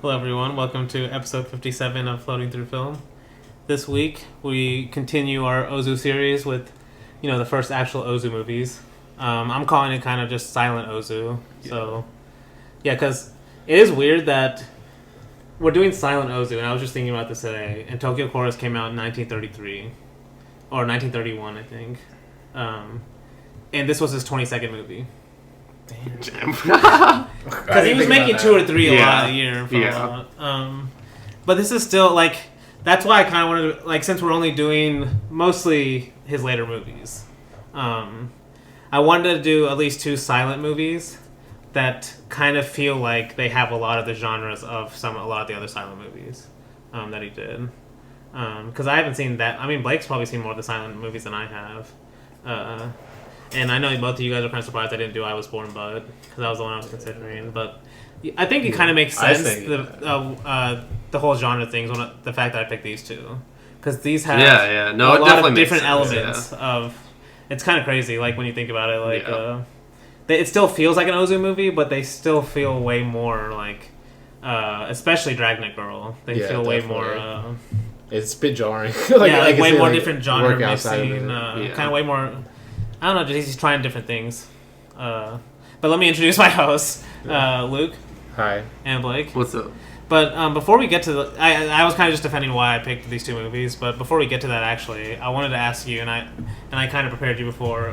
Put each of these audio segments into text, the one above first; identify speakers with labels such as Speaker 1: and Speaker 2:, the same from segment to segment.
Speaker 1: Hello, everyone. Welcome to episode 57 of Floating Through Film. This week, we continue our Ozu series with, the first actual Ozu movies. I'm calling it kind of just Silent Ozu.
Speaker 2: Yeah.
Speaker 1: So, because it is weird that we're doing Silent Ozu, and I was just thinking about this today, and Tokyo Chorus came out in 1933, or 1931, I think. And this was his 22nd movie.
Speaker 2: Damn.
Speaker 1: Because he was making 2 or 3 a lot a year. But this is still, that's why I kind of wanted to, since we're only doing mostly his later movies, I wanted to do at least 2 silent movies that kind of feel like they have a lot of the genres of a lot of the other silent movies that he did. Because I haven't seen that. I mean, Blake's probably seen more of the silent movies than I have. And I know both of you guys are kind of surprised I didn't do I Was Born Bud, because that was the one I was considering. But I think it kind of makes sense, the whole genre things, the fact that I picked these 2. Because these have a lot of different elements of... It's kind of crazy, when you think about it. It still feels like an Ozu movie, but they still feel way more especially Dragnet Girl. They feel way more...
Speaker 2: it's a bit jarring.
Speaker 1: way more different genre mixing. Kind of way more... I don't know, he's trying different things. But let me introduce my hosts, Luke.
Speaker 2: Hi.
Speaker 1: And Blake.
Speaker 3: What's up?
Speaker 1: But before we get to I was kind of just defending why I picked these 2 movies, but before we get to that, actually, I wanted to ask you, and I kind of prepared you before,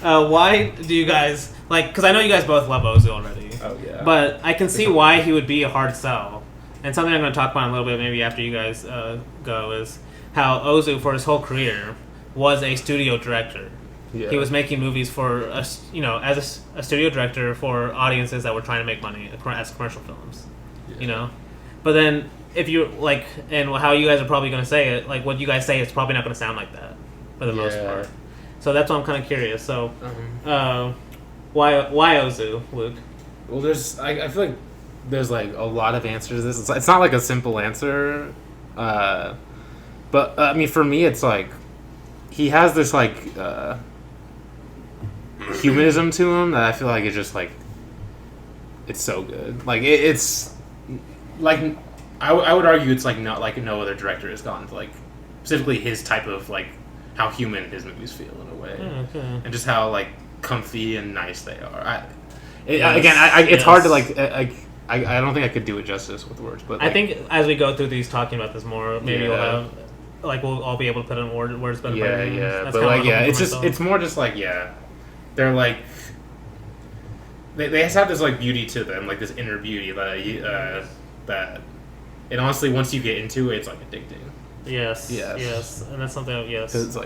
Speaker 1: why do you guys, because I know you guys both love Ozu already.
Speaker 2: Oh, yeah.
Speaker 1: But I can see why he would be a hard sell. And something I'm going to talk about in a little bit, maybe after you guys go, is how Ozu, for his whole career, was a studio director. Yeah. He was making movies for as a studio director for audiences that were trying to make money as commercial films.
Speaker 2: Yeah.
Speaker 1: But then if you and how you guys are probably going to say it, what you guys say is probably not going to sound like that for the most part. So that's why I'm kind of curious. So why Ozu, Luke?
Speaker 2: Well, I feel like there's a lot of answers to this. It's not a simple answer, but I mean, for me, it's he has this humanism to him that I feel like it's just it's so good. It's I would argue it's not no other director has gone to specifically his type of how human his movies feel in a way, and just how comfy and nice they are. It's hard to I don't think I could do it justice with words, but
Speaker 1: I think as we go through these talking about this more, maybe we'll have. We'll all be able to put in words better.
Speaker 2: But it's more just they're they just have this beauty to them, this inner beauty that and honestly, once you get into it, it's addicting.
Speaker 1: Yes, and that's something. Yes,
Speaker 2: it's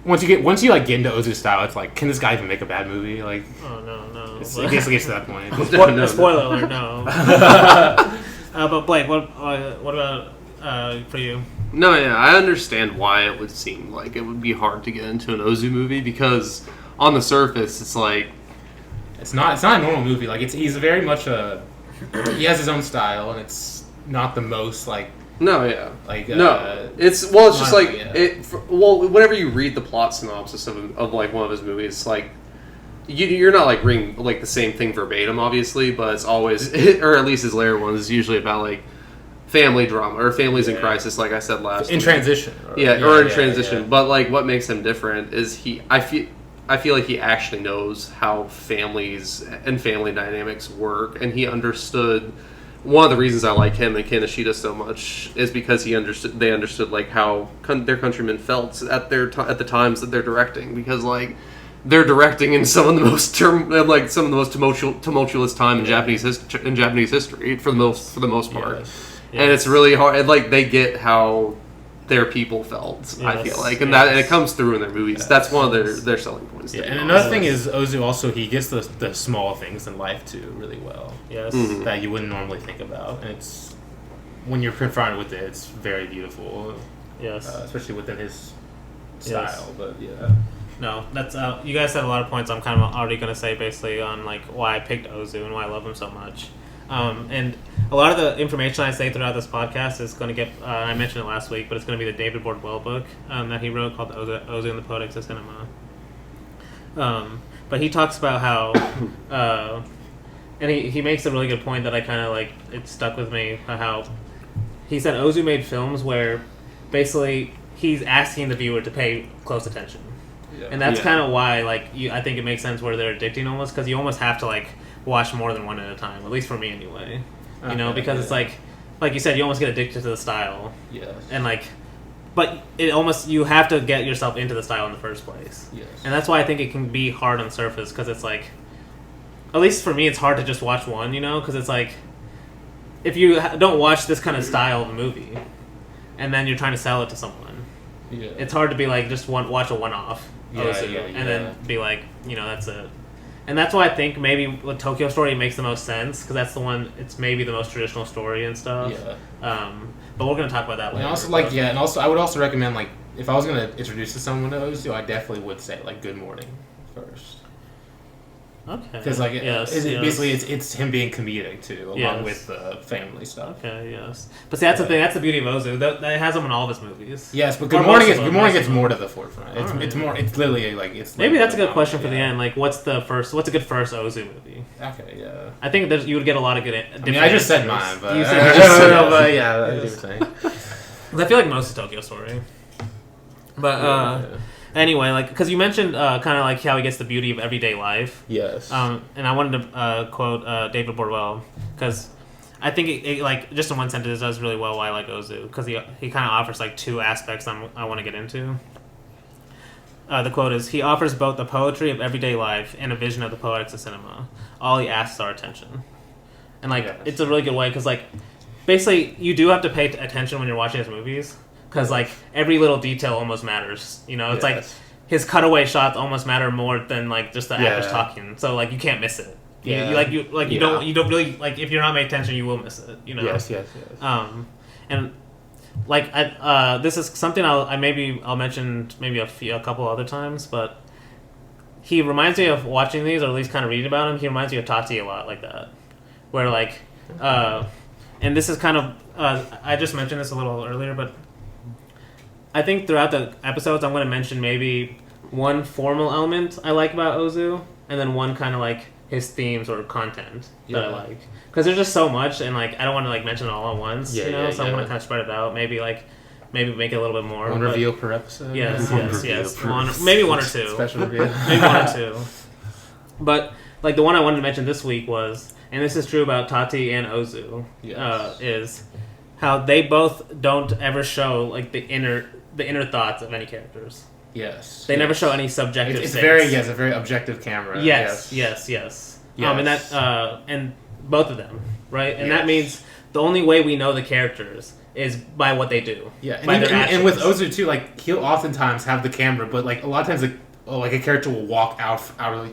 Speaker 2: once you get into Ozu style, it's can this guy even make a bad movie?
Speaker 1: Oh no.
Speaker 2: It basically gets to that point.
Speaker 1: Spoiler alert, no. But Blake, what about? For you?
Speaker 3: No, I understand why it would seem like it would be hard to get into an Ozu movie, because on the surface it's
Speaker 2: it's not a normal movie. He's very much he has his own style, and it's not the most
Speaker 3: it's just whenever you read the plot synopsis of one of his movies, you're not reading the same thing verbatim, obviously, but it's always or at least his later ones is usually about family drama or families in crisis, like I said last
Speaker 2: in week. Transition.
Speaker 3: Or in transition. Yeah. But what makes him different is I feel like he actually knows how families and family dynamics work, and he understood. One of the reasons I like him and Ken Ishida so much is because they understood how their countrymen felt at at the times that they're directing, because they're directing in some of the most tumultuous time in Japanese history for the most part. Yes. Yes. And it's really hard. And they get how their people felt. Yes. I feel and it comes through in their movies. Yes. That's one of their selling points.
Speaker 2: Yeah, and another thing is Ozu also he gets the small things in life too really well.
Speaker 1: Yes,
Speaker 2: that you wouldn't normally think about, and it's when you're confronted with it, it's very beautiful.
Speaker 1: Yes,
Speaker 2: especially within his style. Yes. But
Speaker 1: no, that's you guys said a lot of points. I'm kind of already going to say basically on why I picked Ozu and why I love him so much. And a lot of the information I say throughout this podcast is going to get, I mentioned it last week, but it's going to be the David Bordwell book that he wrote called Ozu and the Poetics of Cinema. But he talks about how and he makes a really good point that I kind of like. It stuck with me how he said Ozu made films where basically he's asking the viewer to pay close attention, and that's kind of why I think it makes sense where they're addicting almost because you almost have to watch more than one at a time. At least for me anyway, because it's like you said, you almost get addicted to the style.
Speaker 2: Yes.
Speaker 1: And but it almost you have to get yourself into the style in the first place.
Speaker 2: Yes.
Speaker 1: And that's why I think it can be hard on the surface because it's like, at least for me, it's hard to just watch one, because it's like, if you don't watch this kind of style of movie, and then you're trying to sell it to someone, it's hard to be like just watch a one-off, and then be like, that's it. And that's why I think maybe with Tokyo Story it makes the most sense because that's the one. It's maybe the most traditional story and stuff.
Speaker 2: Yeah.
Speaker 1: But we're gonna talk about that later.
Speaker 2: And also I would also recommend if I was gonna introduce to someone to Ozu, I definitely would say Good Morning first.
Speaker 1: Okay.
Speaker 2: Because basically it's him being comedic too, along with the family stuff.
Speaker 1: Okay. Yes. But see, that's the thing. That's the beauty of Ozu. That has him in all of his movies.
Speaker 2: Yes, but Good Morning gets more to the forefront. It's more. It's literally
Speaker 1: Maybe that's a good question for the end. What's a good first Ozu movie?
Speaker 2: Okay. Yeah.
Speaker 1: I think you would get a lot of good.
Speaker 2: I just said mine, but
Speaker 1: you
Speaker 2: said but yeah, that's what you're saying.
Speaker 1: I feel like most is Tokyo Story. But anyway, because you mentioned kind of how he gets the beauty of everyday life.
Speaker 2: Yes.
Speaker 1: And I wanted to quote David Borwell because I think it just in one sentence does really well why I like Ozu because he kind of offers two aspects I want to get into. The quote is, "He offers both the poetry of everyday life and a vision of the poetics of cinema. All he asks is our attention." And it's a really good way because basically you do have to pay attention when you're watching his movies. Because every little detail almost matters, It's his cutaway shots almost matter more than just the actors talking. So you can't miss it.
Speaker 2: Yeah.
Speaker 1: You don't really if you're not paying attention, you will miss it.
Speaker 2: Yes.
Speaker 1: And this is something I'll mention maybe a couple other times, but he reminds me of watching these or at least kind of reading about him. He reminds me of Tati a lot like that, where and this is kind of I just mentioned this a little earlier, but. I think throughout the episodes, I'm going to mention maybe one formal element I like about Ozu, and then one kind of his themes or content that I like. Because there's just so much, and I don't want to mention it all at once, so I'm going to kind of spread it out. Maybe make it a little bit more.
Speaker 2: One reveal per episode.
Speaker 1: Yes. Maybe one or two.
Speaker 2: Special reveal.
Speaker 1: Maybe one or two. But the one I wanted to mention this week was, and this is true about Tati and Ozu, is how they both don't ever show the inner thoughts of any characters.
Speaker 2: Yes.
Speaker 1: They never show any subjective.
Speaker 2: It's a very objective camera.
Speaker 1: Yes. And that and both of them, right? And that means the only way we know the characters is by what they do.
Speaker 2: Yeah. And with Ozu too, he'll oftentimes have the camera, but a lot of times a character will walk out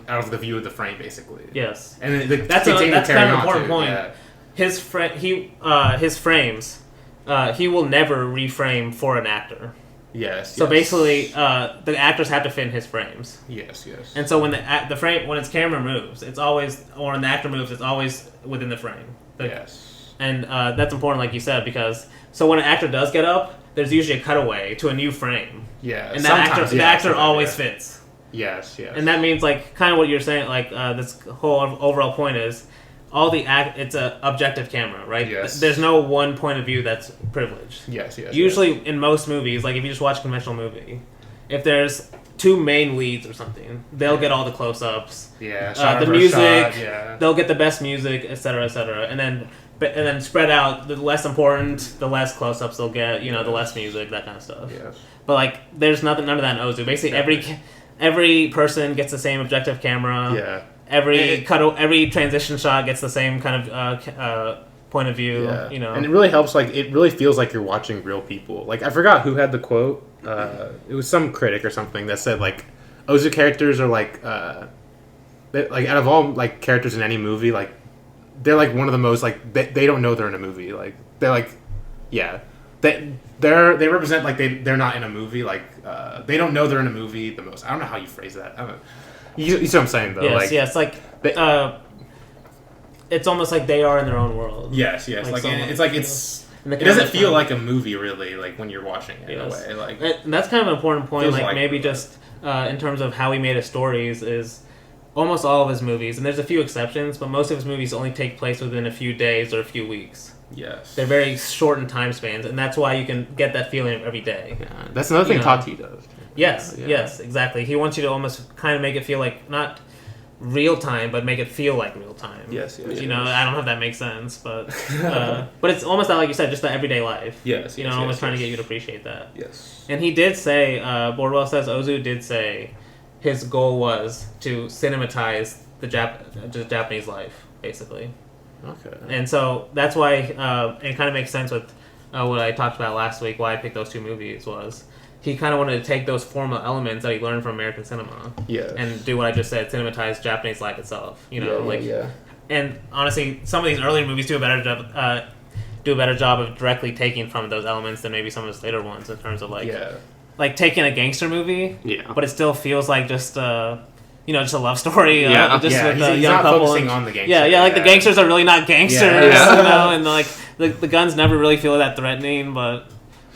Speaker 2: of the view of the frame, basically.
Speaker 1: Yes.
Speaker 2: And
Speaker 1: that's kind of an important point. Yeah. His frames. He will never reframe for an actor.
Speaker 2: Yes.
Speaker 1: So basically, the actors have to fit in his frames.
Speaker 2: Yes.
Speaker 1: And so when the frame, when its camera moves, it's always, or when the actor moves, it's always within the frame.
Speaker 2: Yes.
Speaker 1: And that's important, like you said, because so when an actor does get up, there's usually a cutaway to a new frame.
Speaker 2: Yeah.
Speaker 1: And the actor always fits.
Speaker 2: Yes.
Speaker 1: And that means kind of what you're saying, this whole overall point is. It's a objective camera, right?
Speaker 2: Yes.
Speaker 1: There's no one point of view that's privileged.
Speaker 2: Yes.
Speaker 1: Usually, in most movies, if you just watch a conventional movie, if there's two main leads or something, they'll get all the close-ups.
Speaker 2: Yeah.
Speaker 1: The music. They'll get the best music, etc., and then spread out. The less important, the less close-ups they'll get. The less music, that kind of stuff.
Speaker 2: Yes.
Speaker 1: But there's none of that in Ozu. Basically, every person gets the same objective camera.
Speaker 2: Yeah.
Speaker 1: Every transition shot gets the same kind of point of view.
Speaker 2: Yeah. And it really helps. It really feels like you're watching real people. I forgot who had the quote. It was some critic or something that said Ozu characters are out of all characters in any movie, they're one of the most they don't know they're in a movie. They represent they're not in a movie. They don't know they're in a movie the most. I don't know how you phrase that. I don't know. You see what I'm saying, though?
Speaker 1: Yes. It's almost like they are in their own world.
Speaker 2: Yes. It doesn't feel like a movie, really, when you're watching it in a way.
Speaker 1: And that's kind of an important point. Maybe just in terms of how he made his stories is almost all of his movies, and there's a few exceptions, but most of his movies only take place within a few days or a few weeks.
Speaker 2: Yes.
Speaker 1: They're very short in time spans, and that's why you can get that feeling every day.
Speaker 2: Yeah. That's another thing Tati does.
Speaker 1: Yes, yes, exactly. He wants you to almost kind of make it feel like, not real time, but make it feel like real time.
Speaker 2: Yes.
Speaker 1: You know, I don't know if that makes sense, but it's almost like you said, just the everyday life.
Speaker 2: Yes.
Speaker 1: Almost trying to get you to appreciate that.
Speaker 2: Yes.
Speaker 1: And he did say, Boardwell says, Ozu did say his goal was to cinematize the Japanese life, basically.
Speaker 2: Okay.
Speaker 1: And so that's why it kind of makes sense with what I talked about last week, why I picked those two movies was he kind of wanted to take those formal elements that he learned from American cinema and do what I just said, cinematize Japanese life itself. And honestly, some of these earlier movies do a better job of directly taking from those elements than maybe some of his later ones in terms of like taking a gangster movie, but it still feels like just just a love story. Just with a young
Speaker 2: not
Speaker 1: couple.
Speaker 2: Focusing on the gangster.
Speaker 1: The gangsters are really not gangsters. And like the guns never really feel that threatening, but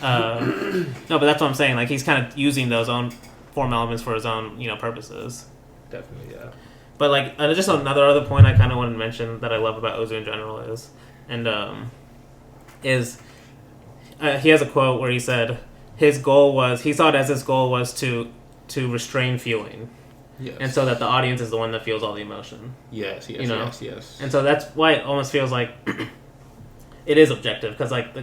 Speaker 1: no, but that's what I'm saying. Like he's kind of using those own form elements for his own purposes.
Speaker 2: Definitely, yeah.
Speaker 1: But like just another other point I kind of wanted to mention that I love about Ozu in general is he has a quote where he said he saw it as his goal was to restrain feeling.
Speaker 2: Yes.
Speaker 1: And so that the audience is the one that feels all the emotion.
Speaker 2: Yes.
Speaker 1: And so that's why it almost feels like it is objective, because like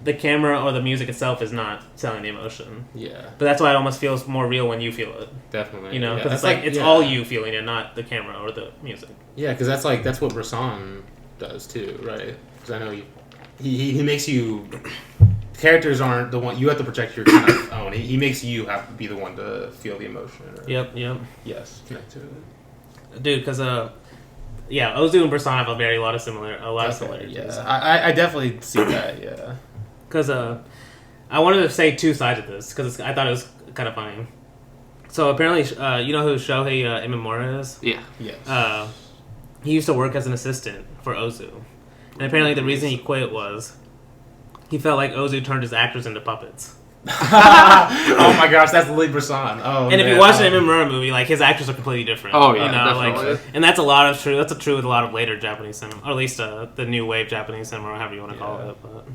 Speaker 1: the camera or the music itself is not selling the emotion.
Speaker 2: Yeah.
Speaker 1: But that's why it almost feels more real when you feel it.
Speaker 2: Definitely.
Speaker 1: Because it's like it's all you feeling it, not the camera or the music.
Speaker 2: Yeah, because that's what Bresson does too, right? Because I know he makes you. Characters aren't the one you have to project your kind of own. He makes you have to be the one to feel the emotion.
Speaker 1: Yep.
Speaker 2: Yes, connect to it.
Speaker 1: Dude, because Ozu and Bresson have a lot of similarities.
Speaker 2: Yeah, I definitely see that. Yeah.
Speaker 1: Because I wanted to say two sides of this because I thought it was kind of funny. So apparently, you know who Shohei Imamura is?
Speaker 3: Yeah.
Speaker 2: Yes.
Speaker 1: He used to work as an assistant for Ozu, and apparently the reason he quit was he felt like Ozu turned his actors into puppets.
Speaker 2: Oh my gosh, that's Lee Bresson. Oh,
Speaker 1: and if you watch an Imamura movie, like his actors are completely different.
Speaker 3: Oh yeah, definitely.
Speaker 1: And that's true. That's true with a lot of later Japanese cinema, or at least the new wave Japanese cinema, or however you want to call it. But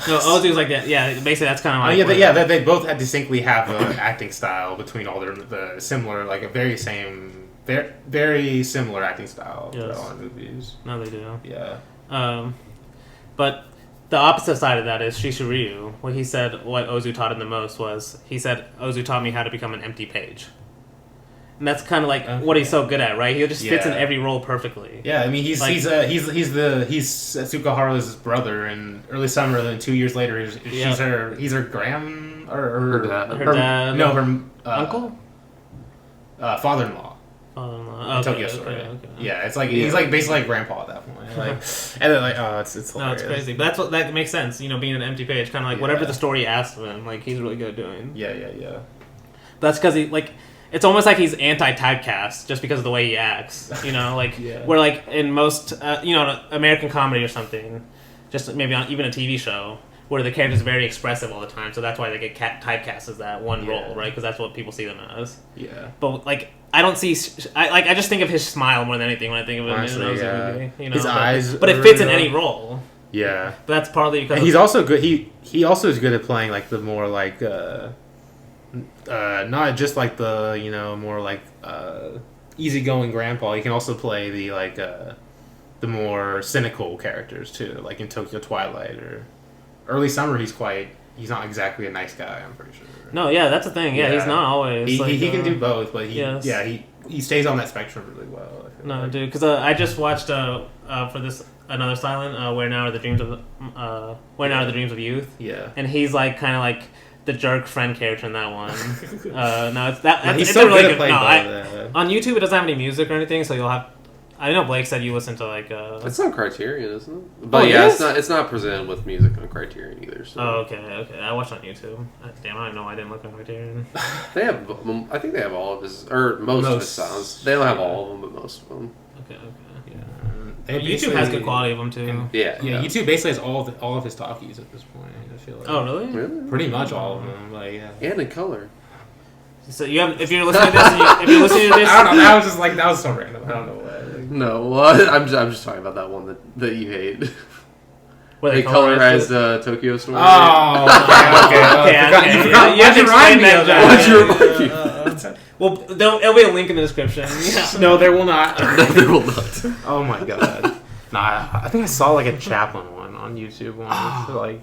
Speaker 1: no, Ozu's like that. Yeah, basically that's kind of like
Speaker 2: they both had distinctly have an acting style between all the similar, like a very similar acting style for all the movies.
Speaker 1: No, they do.
Speaker 2: Yeah.
Speaker 1: But the opposite side of that is Shishiryu. What Ozu taught him the most was, he said, Ozu taught me how to become an empty page. And that's kind of like what he's so good at, right? He just fits in every role perfectly.
Speaker 2: Yeah, I mean he's Tsukahara's brother, and Early Summer. Then 2 years later, he's her grand or
Speaker 3: her dad.
Speaker 2: No, her
Speaker 1: uncle,
Speaker 2: father-in-law. Tokyo Story. Okay. Yeah, it's like he's like basically like grandpa at that point. Like, and then like it's hilarious.
Speaker 1: No, it's crazy, but that makes sense. Being an empty page, kind of like whatever the story asks of him, like he's really good at doing.
Speaker 2: Yeah.
Speaker 1: That's because it's almost like he's anti-typecast just because of the way he acts. Where like in most American comedy or something, just maybe on even a TV show, where the character's very expressive all the time, so that's why they get typecast as that one role, right? Because that's what people see them as.
Speaker 2: Yeah.
Speaker 1: But like, I don't see. I just think of his smile more than anything when I think of him in an Ozu movie.
Speaker 2: His eyes,
Speaker 1: but it fits in any role.
Speaker 2: Yeah.
Speaker 1: But that's partly because
Speaker 2: he's also good. He also is good at playing like the more like not just like the more like easygoing grandpa. He can also play the like the more cynical characters too, like in Tokyo Twilight or Early Summer. He's not exactly a nice guy, I'm pretty sure.
Speaker 1: No, yeah, that's the thing. Yeah, he's not always.
Speaker 2: He can do both, but he stays on that spectrum really well. I feel like.
Speaker 1: Dude, because I just watched for this Another Silent, Where Now Are the Dreams of Youth.
Speaker 2: Yeah,
Speaker 1: and he's like kind of like the jerk friend character in that one.
Speaker 2: He's so really good at playing
Speaker 1: on YouTube, it doesn't have any music or anything, so you'll have. I know Blake said you listen to like.
Speaker 3: It's on Criterion, isn't it? But it's not presented with music on Criterion either. So.
Speaker 1: Oh, okay. I watched on YouTube. Damn, I don't know. I didn't look on Criterion.
Speaker 3: I think they have all of his or most of his songs. They don't have all of them, but most of them.
Speaker 1: Okay.
Speaker 2: Yeah.
Speaker 1: YouTube has good quality of them too.
Speaker 3: Yeah.
Speaker 2: YouTube basically has all of his talkies at this point. I feel like.
Speaker 1: Oh, really?
Speaker 2: Pretty much all of them. Like, yeah.
Speaker 3: And in color.
Speaker 1: So if you're listening to this, if you're listening to this,
Speaker 2: I don't know. That was so random. I don't know why.
Speaker 3: No, well, I'm just talking about that one that you hate.
Speaker 1: Where
Speaker 3: they colorized Tokyo Story.
Speaker 2: Oh, okay. You forgot.
Speaker 1: You have to explain
Speaker 2: that.
Speaker 1: Why'd you remind me of that? Well, it'll be a link in the description. Yeah.
Speaker 2: No, there will not.
Speaker 3: No, there will not.
Speaker 2: Oh my god. Nah, I think I saw like a Chaplin one on YouTube once. Like.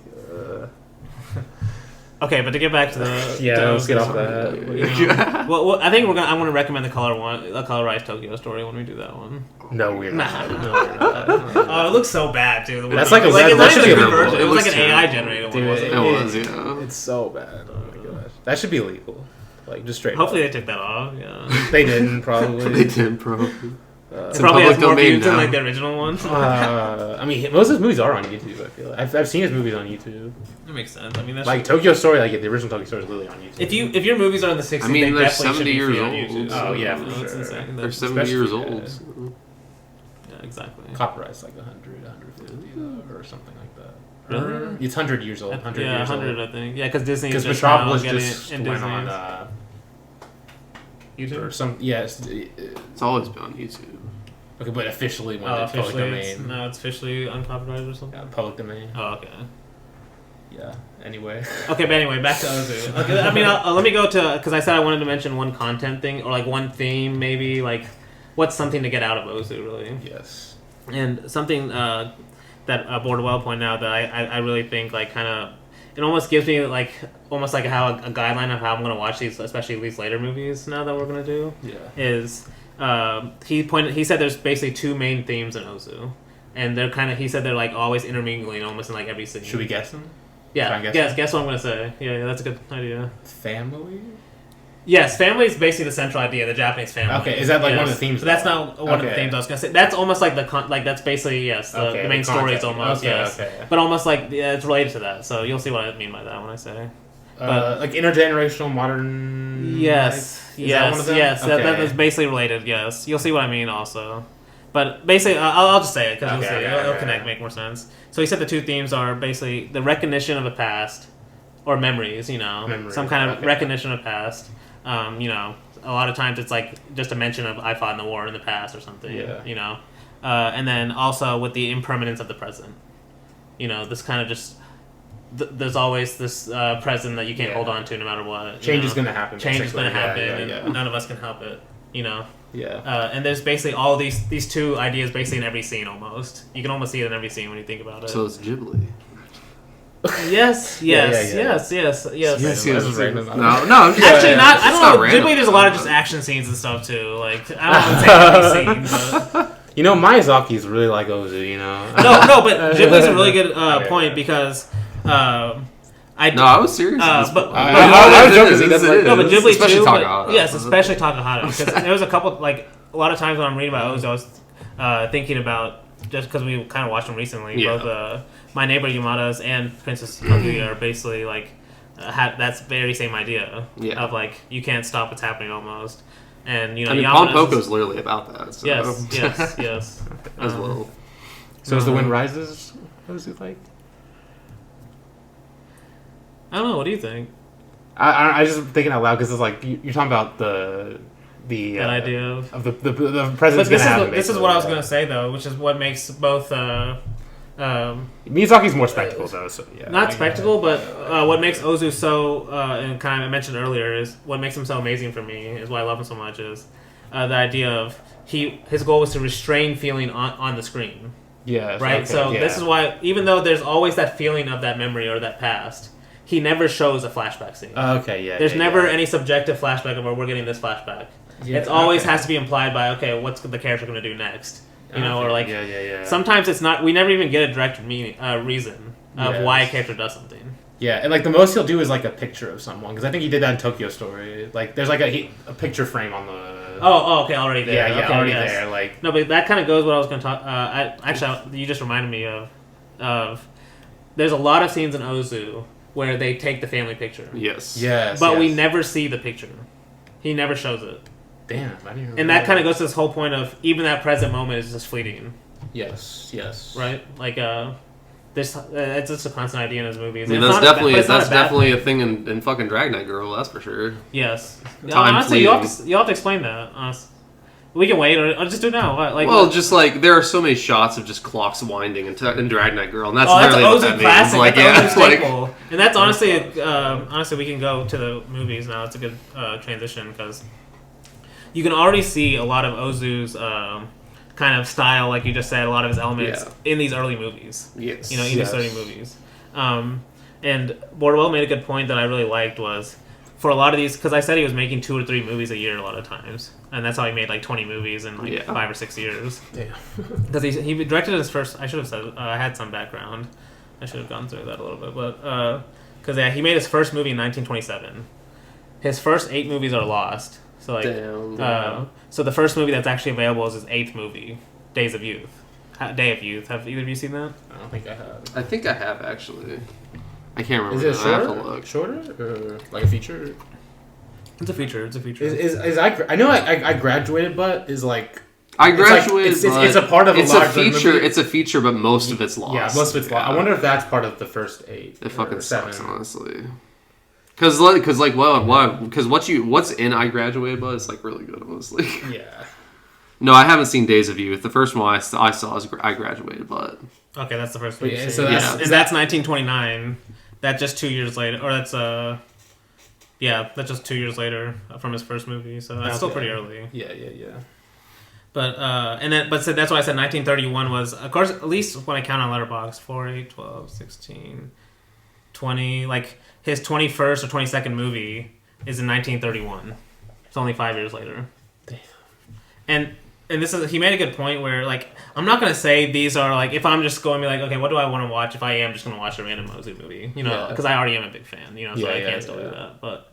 Speaker 1: Okay, but to get back to the
Speaker 2: let's get off that.
Speaker 1: Well, I think I'm going to recommend the colorized Tokyo Story when we do that one.
Speaker 2: No, we're not.
Speaker 1: No, we're not. Oh, it looks so bad, dude.
Speaker 2: That's like
Speaker 1: it was like an AI generated one.
Speaker 3: Dude, it was, yeah.
Speaker 2: It's so bad. Oh my gosh, that should be illegal. Like just straight.
Speaker 1: Hopefully they took that off. Yeah.
Speaker 2: They didn't probably.
Speaker 3: They did probably.
Speaker 1: It probably has more views than like the original one.
Speaker 2: I mean, most of his movies are on YouTube. I feel like I've seen his movies on YouTube.
Speaker 1: That makes sense. I mean, that's
Speaker 2: like Tokyo Story. Like the original Tokyo Story is literally on YouTube.
Speaker 1: If your movies are in the 60s,
Speaker 3: I mean,
Speaker 1: they
Speaker 3: they're
Speaker 1: definitely
Speaker 3: 70 years
Speaker 1: on
Speaker 3: old.
Speaker 1: YouTube.
Speaker 2: Oh yeah, for
Speaker 1: that's
Speaker 2: sure.
Speaker 1: insane.
Speaker 3: They're 70 years old. So.
Speaker 1: Yeah, exactly.
Speaker 2: Copyright's like 100, 150 or something like that.
Speaker 1: Really?
Speaker 2: It's 100 years old. 100 years
Speaker 1: 100,
Speaker 2: old.
Speaker 1: I think. Yeah, because Disney.
Speaker 2: Because
Speaker 1: Metropolis
Speaker 2: just went
Speaker 1: Disney.
Speaker 2: on
Speaker 1: YouTube
Speaker 2: or some. Yes,
Speaker 3: it's always been on YouTube.
Speaker 2: Okay, but officially when it's public domain.
Speaker 1: No, it's officially uncopyrighted or something.
Speaker 2: Yeah, public domain.
Speaker 1: Oh, okay.
Speaker 2: Yeah. Anyway.
Speaker 1: Okay, but anyway, back to Ozu. Okay, I mean, let me go to because I said I wanted to mention one content thing or like one theme, maybe like what's something to get out of Ozu, really.
Speaker 2: Yes.
Speaker 1: And something that Borderwell pointed out that I really think like kind of it almost gives me like almost like how a guideline of how I'm going to watch these, especially these later movies now that we're going to do.
Speaker 2: Yeah.
Speaker 1: Is he said there's basically two main themes in Ozu, and they're kind of he said they're like always intermingling almost in like every scene.
Speaker 2: Should we guess them?
Speaker 1: Yeah, guess what I'm gonna say. Yeah, that's a good idea.
Speaker 2: Family.
Speaker 1: Yes, family is basically the central idea. The Japanese family.
Speaker 2: Okay, is that like one of the themes?
Speaker 1: So that's not one of the themes I was gonna say. That's almost like that's basically the main story is almost but almost like it's related to that. So you'll see what I mean by that when I say.
Speaker 2: Like intergenerational modern.
Speaker 1: Yes, that is basically related. Yes, you'll see what I mean also. But basically, I'll just say it because you'll see it'll connect, make more sense. So he said the two themes are basically the recognition of the past, or memories. Some kind of recognition of past. A lot of times it's like just a mention of I fought in the war in the past or something. Yeah. And then also with the impermanence of the present. This kind of just there's always this present that you can't hold on to no matter what.
Speaker 2: Change is going to happen.
Speaker 1: Change is going to happen, and none of us can help it.
Speaker 2: Yeah.
Speaker 1: And there's basically all these two ideas basically in every scene almost. You can almost see it in every scene when you think about it.
Speaker 3: So it's Ghibli.
Speaker 1: Yes.
Speaker 3: No,
Speaker 1: I'm just
Speaker 3: actually
Speaker 1: not. I don't know. Ghibli, there's a lot of just action scenes and stuff too. Like I don't want to say every scene, but
Speaker 2: Miyazaki's really like Ozu.
Speaker 1: No, but Ghibli's a really good point because.
Speaker 3: I was serious.
Speaker 2: I was joking.
Speaker 1: No, but Ghibli
Speaker 3: especially
Speaker 1: too.
Speaker 3: Takahata.
Speaker 1: Yes, especially Takahata. Because there was a couple, like a lot of times when I'm reading about Ozu, I was thinking about just because we kind of watched them recently.
Speaker 3: Yeah.
Speaker 1: Both My Neighbor Yamada's and Princess Kaguya are basically like that's very same idea of like you can't stop what's happening almost. And
Speaker 3: Pon Poko's literally about that. So.
Speaker 1: Yes.
Speaker 3: As well.
Speaker 2: So as the wind rises, what is it like?
Speaker 1: I don't know. What do you think?
Speaker 2: I just thinking out loud because it's like you're talking about the
Speaker 1: idea of
Speaker 2: the president's gonna happen.
Speaker 1: This is what I was gonna say though, which is what makes both.
Speaker 2: Miyazaki's more spectacle though. So, yeah,
Speaker 1: not spectacle, but what makes Ozu so and kind of I mentioned earlier is what makes him so amazing for me is why I love him so much is the idea of his goal was to restrain feeling on the screen.
Speaker 2: Yeah.
Speaker 1: Right. Okay, so this is why even though there's always that feeling of that memory or that past. He never shows a flashback scene. There's never any subjective flashback of where we're getting this flashback. Yeah, it always has to be implied by what's the character going to do next? Or like sometimes it's not. We never even get a direct reason of why a character does something.
Speaker 2: Yeah, and like the most he'll do is like a picture of someone because I think he did that in Tokyo Story. Like there's like a picture frame on the.
Speaker 1: Oh, okay, already there.
Speaker 2: Yeah,
Speaker 1: okay,
Speaker 2: already there. Like
Speaker 1: no, but that kind of goes what I was going to talk. Actually, you just reminded me of. There's a lot of scenes in Ozu. Where they take the family picture.
Speaker 2: Yes.
Speaker 1: But we never see the picture. He never shows it.
Speaker 2: Damn, I didn't.
Speaker 1: And that kind of goes to this whole point of even that present moment is just fleeting.
Speaker 2: Yes.
Speaker 1: Right? Like, it's just a constant idea in his movies.
Speaker 3: I mean, that's definitely a thing in fucking Dragnet Girl. That's for sure.
Speaker 1: Yes.
Speaker 3: Time
Speaker 1: honestly, you have to explain that. Honestly. We can wait, or just do it now.
Speaker 3: Just like there are so many shots of just clocks winding in Dragnet Girl, and that's
Speaker 1: literally
Speaker 3: what that
Speaker 1: classic.
Speaker 3: means.
Speaker 1: That's staple. And that's honestly, we can go to the movies now. It's a good transition because you can already see a lot of Ozu's kind of style, like you just said, a lot of his elements in these early movies.
Speaker 3: Yes.
Speaker 1: In these early movies. And Bordello made a good point that I really liked was, for a lot of these, because I said he was making 2 or 3 movies a year a lot of times, and that's how he made like 20 movies in 5 or 6 years. Yeah, because he directed his first. I should have said I had some background. I should have gone through that a little bit, but because he made his first movie in 1927. His first 8 movies are lost. So so the first movie that's actually available is his 8th movie, Day of Youth. Have either of you seen that?
Speaker 2: I don't think I have.
Speaker 3: I think I have actually. I can't remember.
Speaker 2: Is it shorter, or like a feature?
Speaker 1: It's a feature.
Speaker 2: I know I graduated, but is like
Speaker 3: I graduated.
Speaker 2: It's a part of a larger
Speaker 3: feature.
Speaker 2: movie.
Speaker 3: It's a feature, but most of it's lost.
Speaker 2: Yeah, most of it's lost. I wonder if that's part of the first 8.
Speaker 3: It fucking
Speaker 2: 7.
Speaker 3: sucks, honestly. Because what's in I Graduated, but it's like really good, honestly.
Speaker 2: Yeah.
Speaker 3: No, I haven't seen Days of Youth. The first one I saw is I Graduated, but
Speaker 1: okay, that's the first one.
Speaker 2: Yeah,
Speaker 1: so that's 1929. That's just 2 years later, or that's that's just 2 years later from his first movie. So that's still pretty early.
Speaker 2: Yeah.
Speaker 1: But so that's why I said 1931 was, of course, at least when I count on Letterboxd, 4, 8, 12, 16, 20. Like his 21st or 22nd movie is in 1931. It's only 5 years later. Damn. And he made a good point where, like, I'm not gonna say these are like, if I'm just going to be like, okay, what do I want to watch? If I am just gonna watch a random Ozu movie, because I already am a big fan, so I can still do that. But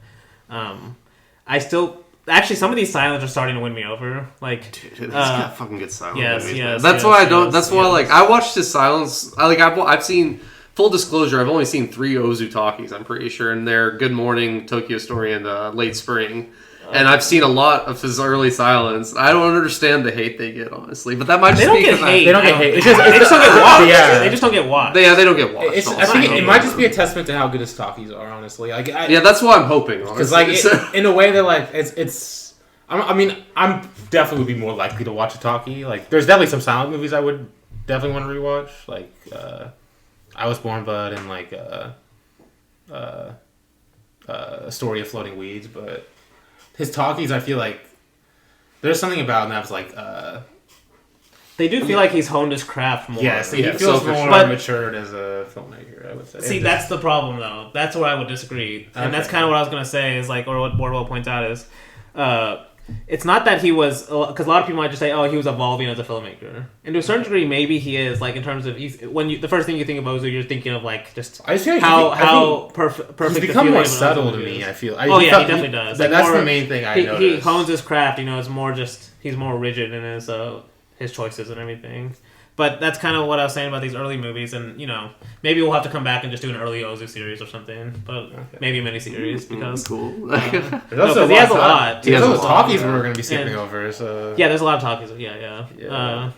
Speaker 1: I still actually, some of these silents are starting to win me over. Like,
Speaker 3: dude, this got fucking good silence.
Speaker 1: Yes.
Speaker 3: That's why I don't. That's why like I watched his silence. I've seen. Full disclosure, I've only seen 3 Ozu talkies, I'm pretty sure, and they're Good Morning, Tokyo Story, and Late Spring. And I've seen a lot of his early silence. I don't understand the hate they get, honestly. But that might just be because
Speaker 1: they don't get hate. They just don't get watched. Yeah. They just don't get watched.
Speaker 3: They don't get watched.
Speaker 2: I think it might just be a testament to how good his talkies are, honestly.
Speaker 3: That's what I'm hoping, honestly.
Speaker 2: Because in a way that like it's. I mean, I'm definitely would be more likely to watch a talkie. Like, there's definitely some silent movies I would definitely want to rewatch. Like, I Was Born Bud and like A Story of Floating Weeds, but his talkies, I feel like there's something about him that's like
Speaker 1: they do feel like he's honed his craft more.
Speaker 2: Yes, he feels more matured as a filmmaker, I would say.
Speaker 1: See, that's the problem though. That's where I would disagree. And that's kind of what I was going to say is like, or what Bordwell points out is it's not that he was, because a lot of people might just say, oh, he was evolving as a filmmaker. And to a certain degree, maybe he is, like, in terms of, the first thing you think of Ozu, you're thinking of, like, just how perfect
Speaker 2: he's become more subtle to me, I feel.
Speaker 1: He definitely does.
Speaker 2: That's the main thing I noticed.
Speaker 1: He hones his craft, it's more just, he's more rigid in his choices and everything. But that's kind of what I was saying about these early movies, and maybe we'll have to come back and just do an early Ozu series or something, but maybe a mini-series because
Speaker 3: cool.
Speaker 2: There's also
Speaker 1: he has a lot.
Speaker 2: There's also talkies we're going to be skipping over. So
Speaker 1: there's a lot of talkies. Yeah.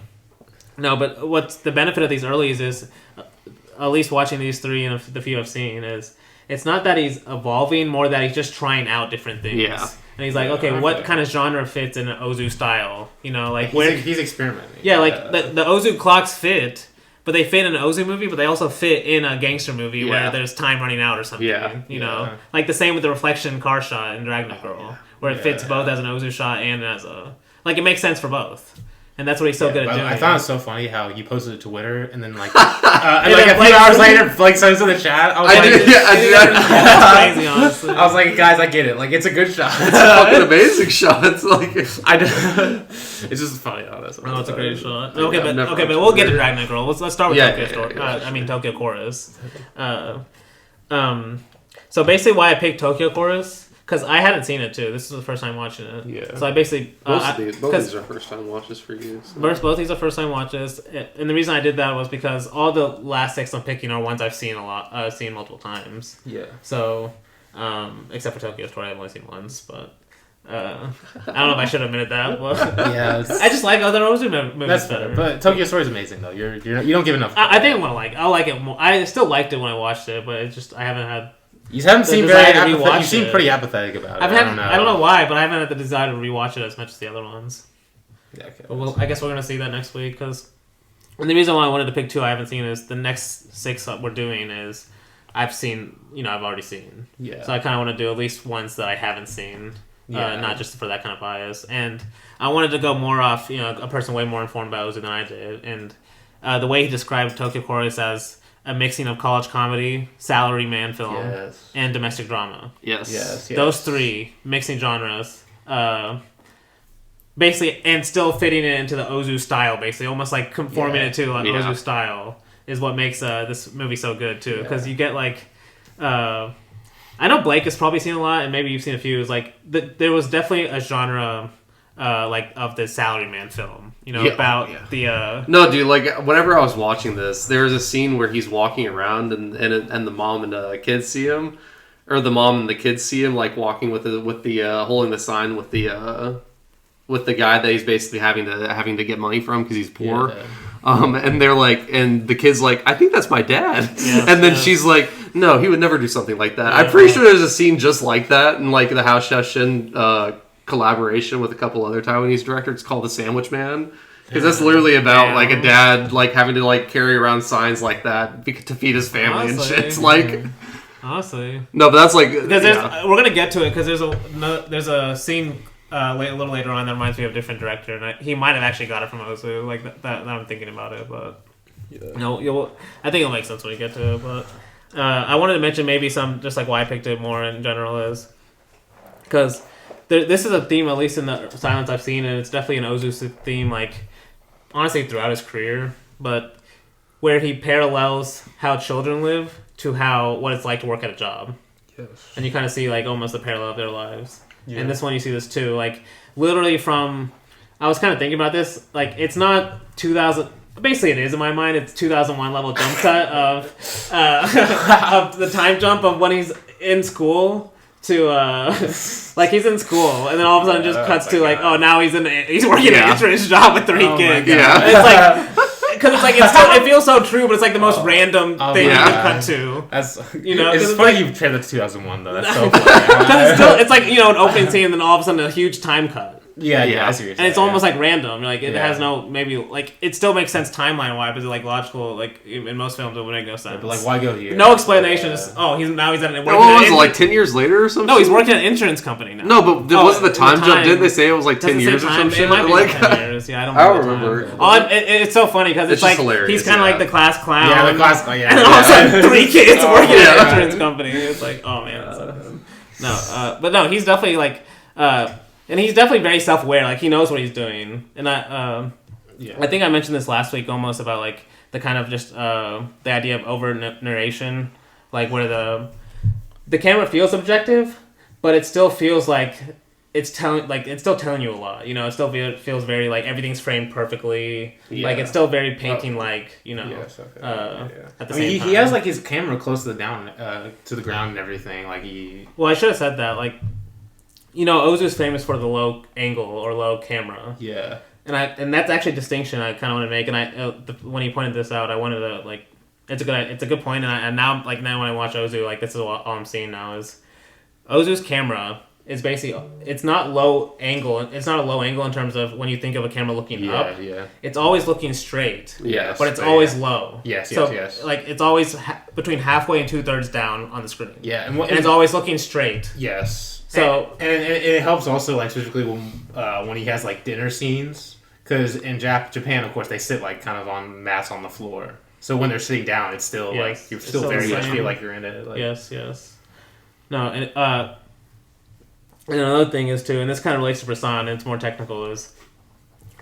Speaker 1: No, but what's the benefit of these earlies is, at least watching these 3 and the few I've seen, is it's not that he's evolving, more that he's just trying out different things. Yeah. And he's like, okay, what kind of genre fits in an Ozu style?
Speaker 2: He's experimenting.
Speaker 1: Yeah, like the Ozu clocks fit, but they fit in an Ozu movie, but they also fit in a gangster movie where there's time running out or something. Yeah. Like the same with the reflection car shot in Dragnet Girl, where it fits both as an Ozu shot and as a... Like, it makes sense for both. And that's what he's so good at doing.
Speaker 2: I thought it was so funny how he posted it to Twitter and then a few hours later, sends in the chat. I do. Crazy, honestly. I was like, guys, I get it. Like, it's a good shot.
Speaker 3: It's a fucking amazing shot. It's like
Speaker 2: it's just funny, honestly.
Speaker 1: No, it's a great shot. Okay, but we'll get to Dragnet Girl. Let's start with Tokyo Chorus. So basically, why I picked Tokyo Chorus. Because I hadn't seen it, too. This is the first time watching it. Yeah. So I basically...
Speaker 3: both these are first-time watches for you. So.
Speaker 1: Both these are first-time watches. And the reason I did that was because all the last 6 I'm picking are ones I've seen seen multiple times.
Speaker 2: Yeah.
Speaker 1: So, except for Tokyo Story, I've only seen once. But I don't know if I should have admitted that, but
Speaker 2: Yeah,
Speaker 1: I just like other Ozu movies
Speaker 2: that's
Speaker 1: better.
Speaker 2: But Tokyo Story is amazing though. You don't give enough.
Speaker 1: I think I'm gonna like. I'll like it more. I still liked it when I watched it, but it's just I haven't had.
Speaker 2: You haven't seen very. You seem
Speaker 1: it.
Speaker 2: pretty apathetic about it.
Speaker 1: I don't know why, but I haven't had the desire to rewatch it as much as the other ones.
Speaker 2: Yeah, okay.
Speaker 1: But I guess we're gonna see that next week because. And the reason why I wanted to pick 2 I haven't seen is the next 6 that we're doing is I've seen, I've already seen.
Speaker 2: Yeah.
Speaker 1: So I kind of want to do at least ones that I haven't seen, not just for that kind of bias. And I wanted to go more off, a person way more informed about Ozu than I did. And the way he described Tokyo Chorus as a mixing of college comedy, salary man film, and domestic drama.
Speaker 3: Yes.
Speaker 1: Those 3 mixing genres. Basically, and still fitting it into the Ozu style, basically, almost like conforming it to Ozu style is what makes this movie so good too. Because you get like, I know Blake has probably seen a lot, and maybe you've seen a few. Is like there was definitely a genre like of the salaryman film, about the.
Speaker 3: No, dude. Like whenever I was watching this, there was a scene where he's walking around, and the mom and the kids see him, or the mom and the kids see him like walking with the holding the sign with the guy that he's basically having to get money from because he's poor.
Speaker 2: Yeah.
Speaker 3: And they're like, and the kid's like, I think that's my dad. And then she's like, no, he would never do something like that. I'm pretty sure there's a scene just like that in like the Hao Xiaoshen collaboration with a couple other Taiwanese directors. It's called The Sandwich Man. Because that's literally about like a dad like having to like carry around signs like that to feed his family and shit. It's like,
Speaker 1: honestly,
Speaker 3: no, but that's like
Speaker 1: because we're gonna get to it because there's a scene. A little later on, that reminds me of a different director, and he might have actually got it from Ozu. Like that I'm thinking about it, but I think it'll make sense when we get to it. But I wanted to mention maybe some just like why I picked it more in general is because this is a theme, at least in the silence I've seen, and it's definitely an Ozu theme. Like honestly, throughout his career, but where he parallels how children live to what it's like to work at a job, and you kind of see like almost the parallel of their lives. Yeah. And this one you see this too, like literally from. I was kind of thinking about this, like it's not 2000. Basically, it is in my mind. It's 2001 level jump cut of of the time jump of when he's in school to like he's in school, and then all of a sudden it just cuts to like now he's working an entrance job with 3 kids.
Speaker 3: Yeah,
Speaker 1: it's like. Because it's like it feels so true, but it's like the most random thing you can cut to.
Speaker 2: That's
Speaker 1: it's
Speaker 2: funny you trailed it to 2001 though. That's so funny.
Speaker 1: It's like an opening scene, and then all of a sudden a huge time cut.
Speaker 2: Yeah. I see what you're saying.
Speaker 1: And it's almost like random. Like it has no it still makes sense timeline wise, but like logical. Like in most films, it would make no sense.
Speaker 2: But like, why go here?
Speaker 1: No explanation. Just he's at an.
Speaker 3: What was it like 10 years later or something?
Speaker 1: No, he's working at an insurance company now.
Speaker 3: No, but wasn't the time jump? Didn't they say it was like 10 years or something?
Speaker 1: It might be like 10 years. Yeah, I don't remember. It's so funny because it's like
Speaker 3: hilarious,
Speaker 1: he's kind of like the class clown.
Speaker 2: Yeah, the class clown. Yeah,
Speaker 1: and all of a sudden 3 kids working at an insurance company. It's like, oh man. But no, he's definitely like. And he's definitely very self-aware. Like he knows what he's doing. And I think I mentioned this last week almost about like the kind of just the idea of over narration, like where the camera feels objective, but it still feels like it's still telling you a lot. It still feels very like everything's framed perfectly. Yeah. Like it's still very painting like
Speaker 2: Yes, okay.
Speaker 1: At the same time.
Speaker 2: He has like his camera close to the ground and everything. Like he.
Speaker 1: Well, I should have said that. Like. Ozu's famous for the low angle or low camera.
Speaker 2: Yeah.
Speaker 1: And that's actually a distinction I kind of want to make. And when he pointed this out, I wanted to like, it's a good point. And now when I watch Ozu, like this is all I'm seeing now is Ozu's camera is basically it's not low angle. It's not a low angle in terms of when you think of a camera looking up.
Speaker 2: Yeah.
Speaker 1: It's always looking straight.
Speaker 2: Yes.
Speaker 1: But it's always low.
Speaker 2: Yes.
Speaker 1: Like it's always between halfway and 2/3 down on the screen.
Speaker 2: Yeah.
Speaker 1: And it's always looking straight.
Speaker 2: Yes.
Speaker 1: So
Speaker 2: and it helps also like specifically when he has like dinner scenes because in Japan of course they sit like kind of on mats on the floor, so when they're sitting down it's still like you still very much feel like you're in it. Like.
Speaker 1: Yes. No, and another thing is too, and this kind of relates to Bresson and it's more technical, is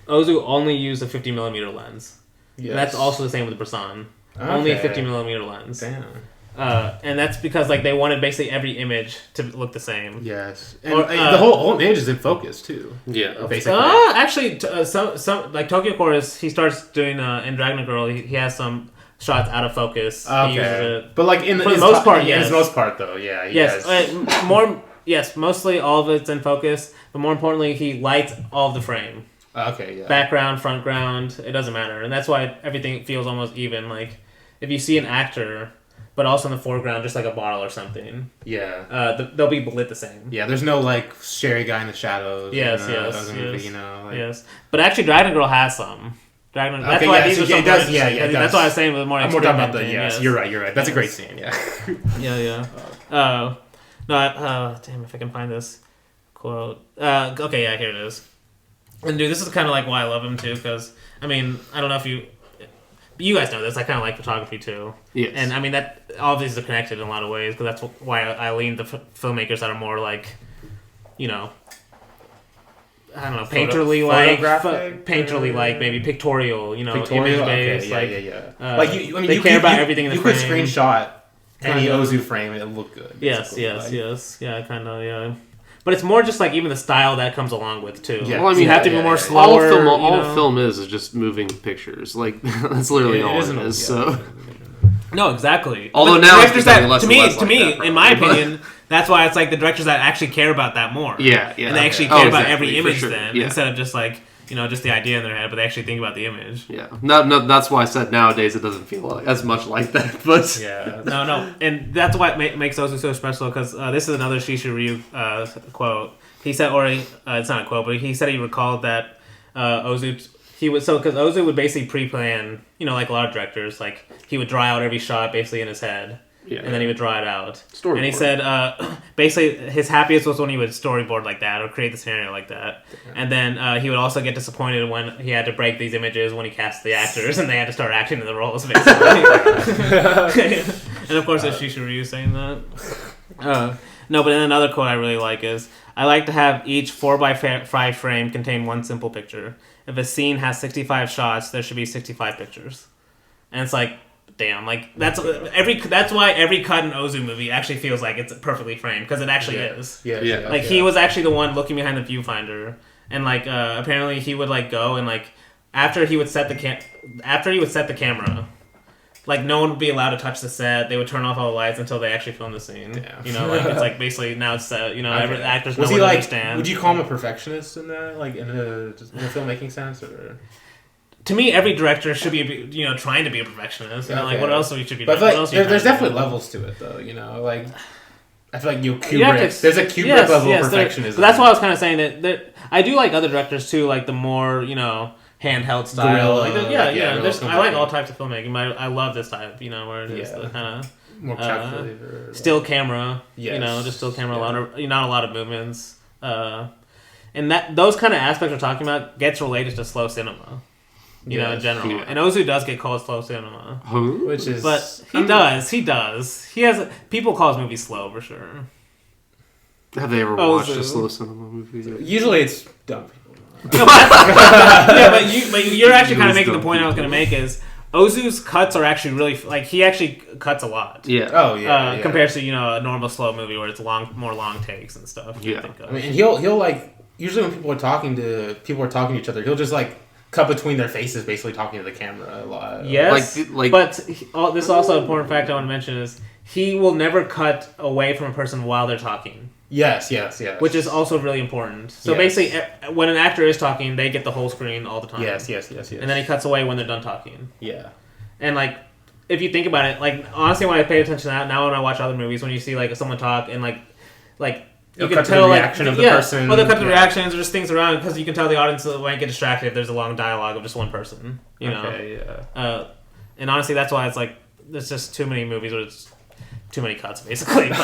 Speaker 1: Ozu only used a 50mm lens. Yes. And that's also the same with Bresson. Okay. Only a 50mm lens.
Speaker 2: Damn.
Speaker 1: And that's because like they wanted basically every image to look the same.
Speaker 2: Yes, and the whole image is in focus too.
Speaker 3: Yeah,
Speaker 2: basically.
Speaker 1: Actually, some like Tokyo Chorus, he starts doing in Dragnet Girl. He has some shots out of focus.
Speaker 2: Okay, but like for the
Speaker 1: most part,
Speaker 2: yes. For the most part, though, yeah.
Speaker 1: Yes, more Yes, mostly all of it's in focus, but more importantly, he lights all of the frame.
Speaker 2: Okay, yeah.
Speaker 1: Background, front ground, it doesn't matter. And that's why everything feels almost even. Like, if you see an actor, but also in the foreground, just like a bottle or something.
Speaker 2: Yeah.
Speaker 1: They'll be lit the same.
Speaker 2: Yeah, there's no, like, scary guy in the shadows.
Speaker 1: Yes. Yes. But actually, Dragnet Girl has some. That's why these are so
Speaker 2: does.
Speaker 1: That's why I was saying with more.
Speaker 2: I'm more talking about the. Yes, you're right. That's a great scene. Yeah.
Speaker 1: Yeah. Damn, if I can find this quote. Okay, yeah, here it is. And dude, this is kind of like why I love him too, because I mean, I don't know if you guys know this. I kind of like photography too.
Speaker 3: Yes.
Speaker 1: And I mean that all of these are connected in a lot of ways, because that's why I lean to filmmakers that are more like, I don't know, painterly like, maybe pictorial, image based.
Speaker 2: They
Speaker 1: care about everything in the frame.
Speaker 2: You could screenshot any Ozu frame and it look good.
Speaker 1: Yes, yeah, kind of, yeah. But it's more just like even the style that comes along with too.
Speaker 3: Yeah.
Speaker 1: Well, I mean, you have to be more slower.
Speaker 3: All film is just moving pictures. Like that's literally all it is. So.
Speaker 1: No, exactly.
Speaker 3: Although
Speaker 1: but
Speaker 3: now it's becoming less and less
Speaker 1: to me, in my opinion, that's why it's like the directors that actually care about that more.
Speaker 3: Yeah.
Speaker 1: And they actually care about every image instead of just like, just the idea in their head, but they actually think about the image.
Speaker 3: Yeah. No, that's why I said nowadays it doesn't feel as much like that. But
Speaker 1: yeah. No. And that's why it makes Ozu so special, because this is another Yasujirō quote. He said, it's not a quote, but he said he recalled that Ozu... because Ozu would basically pre-plan, like a lot of directors, like he would draw out every shot basically in his head, and then he would draw it out.
Speaker 3: Storyboard.
Speaker 1: And he said basically his happiest was when he would storyboard like that or create the scenario like that. And then he would also get disappointed when he had to break these images when he cast the actors and they had to start acting in the roles basically. And of course, it's Yasujirō saying that. No, but then another quote I really like is, "I like to have each 4x5 frame contain one simple picture. If a scene has 65 shots, there should be 65 pictures." And it's like, damn, like that's why every cut in Ozu movie actually feels like it's perfectly framed, because it actually is.
Speaker 3: Yeah.
Speaker 1: Like he was actually the one looking behind the viewfinder, and like apparently he would like go and like after he would set the camera, like no one would be allowed to touch the set. They would turn off all the lights until they actually film the scene.
Speaker 2: Damn.
Speaker 1: Like it's like basically now it's set. Every actors know
Speaker 2: was
Speaker 1: what
Speaker 2: he
Speaker 1: to
Speaker 2: like?
Speaker 1: Understand.
Speaker 2: Would you call him a perfectionist in that, like in a filmmaking sense, or?
Speaker 1: To me, every director should be, trying to be a perfectionist. Like what else we should be doing?
Speaker 2: But like, there's definitely levels to it, though. Like I feel like Kubrick. There's a Kubrick level of perfectionism.
Speaker 1: But that's why I was kind of saying that I do like other directors too, like the more handheld style. I like all types of filmmaking. But I love this type, where it is the kind of
Speaker 2: more calculated,
Speaker 1: still camera. Just still camera. Not a lot of movements. And those kind of aspects we're talking about gets related to slow cinema. In general. Yeah. And Ozu does get called slow cinema.
Speaker 2: Which is...
Speaker 1: But he does. He has... People call his movies slow, for sure.
Speaker 3: Have they ever watched a slow cinema movie?
Speaker 2: Usually it's dumb people.
Speaker 1: but you're actually kind of making the point I was going to make is Ozu's cuts are actually really... Like, he actually cuts a lot.
Speaker 3: Yeah.
Speaker 1: Compared to, a normal slow movie where it's more long takes and stuff.
Speaker 3: Yeah.
Speaker 2: I mean, and he'll like... Usually when people are talking to each other, he'll just like... cut between their faces, basically talking to the camera a lot.
Speaker 1: Yes, but this is also an important fact I want to mention is he will never cut away from a person while they're talking.
Speaker 2: Yes.
Speaker 1: Which is also really important. So basically, when an actor is talking, they get the whole screen all the time.
Speaker 2: Yes.
Speaker 1: And then he cuts away when they're done talking.
Speaker 2: Yeah.
Speaker 1: And like, if you think about it, like honestly, when I pay attention to that, now when I watch other movies, when you see like someone talk and like. You can tell the reaction of the person. Well, they'll cut the reactions or just things around because you can tell the audience won't get distracted if there's a long dialogue of just one person. And honestly, that's why it's like there's just too many movies where it's too many cuts, basically. But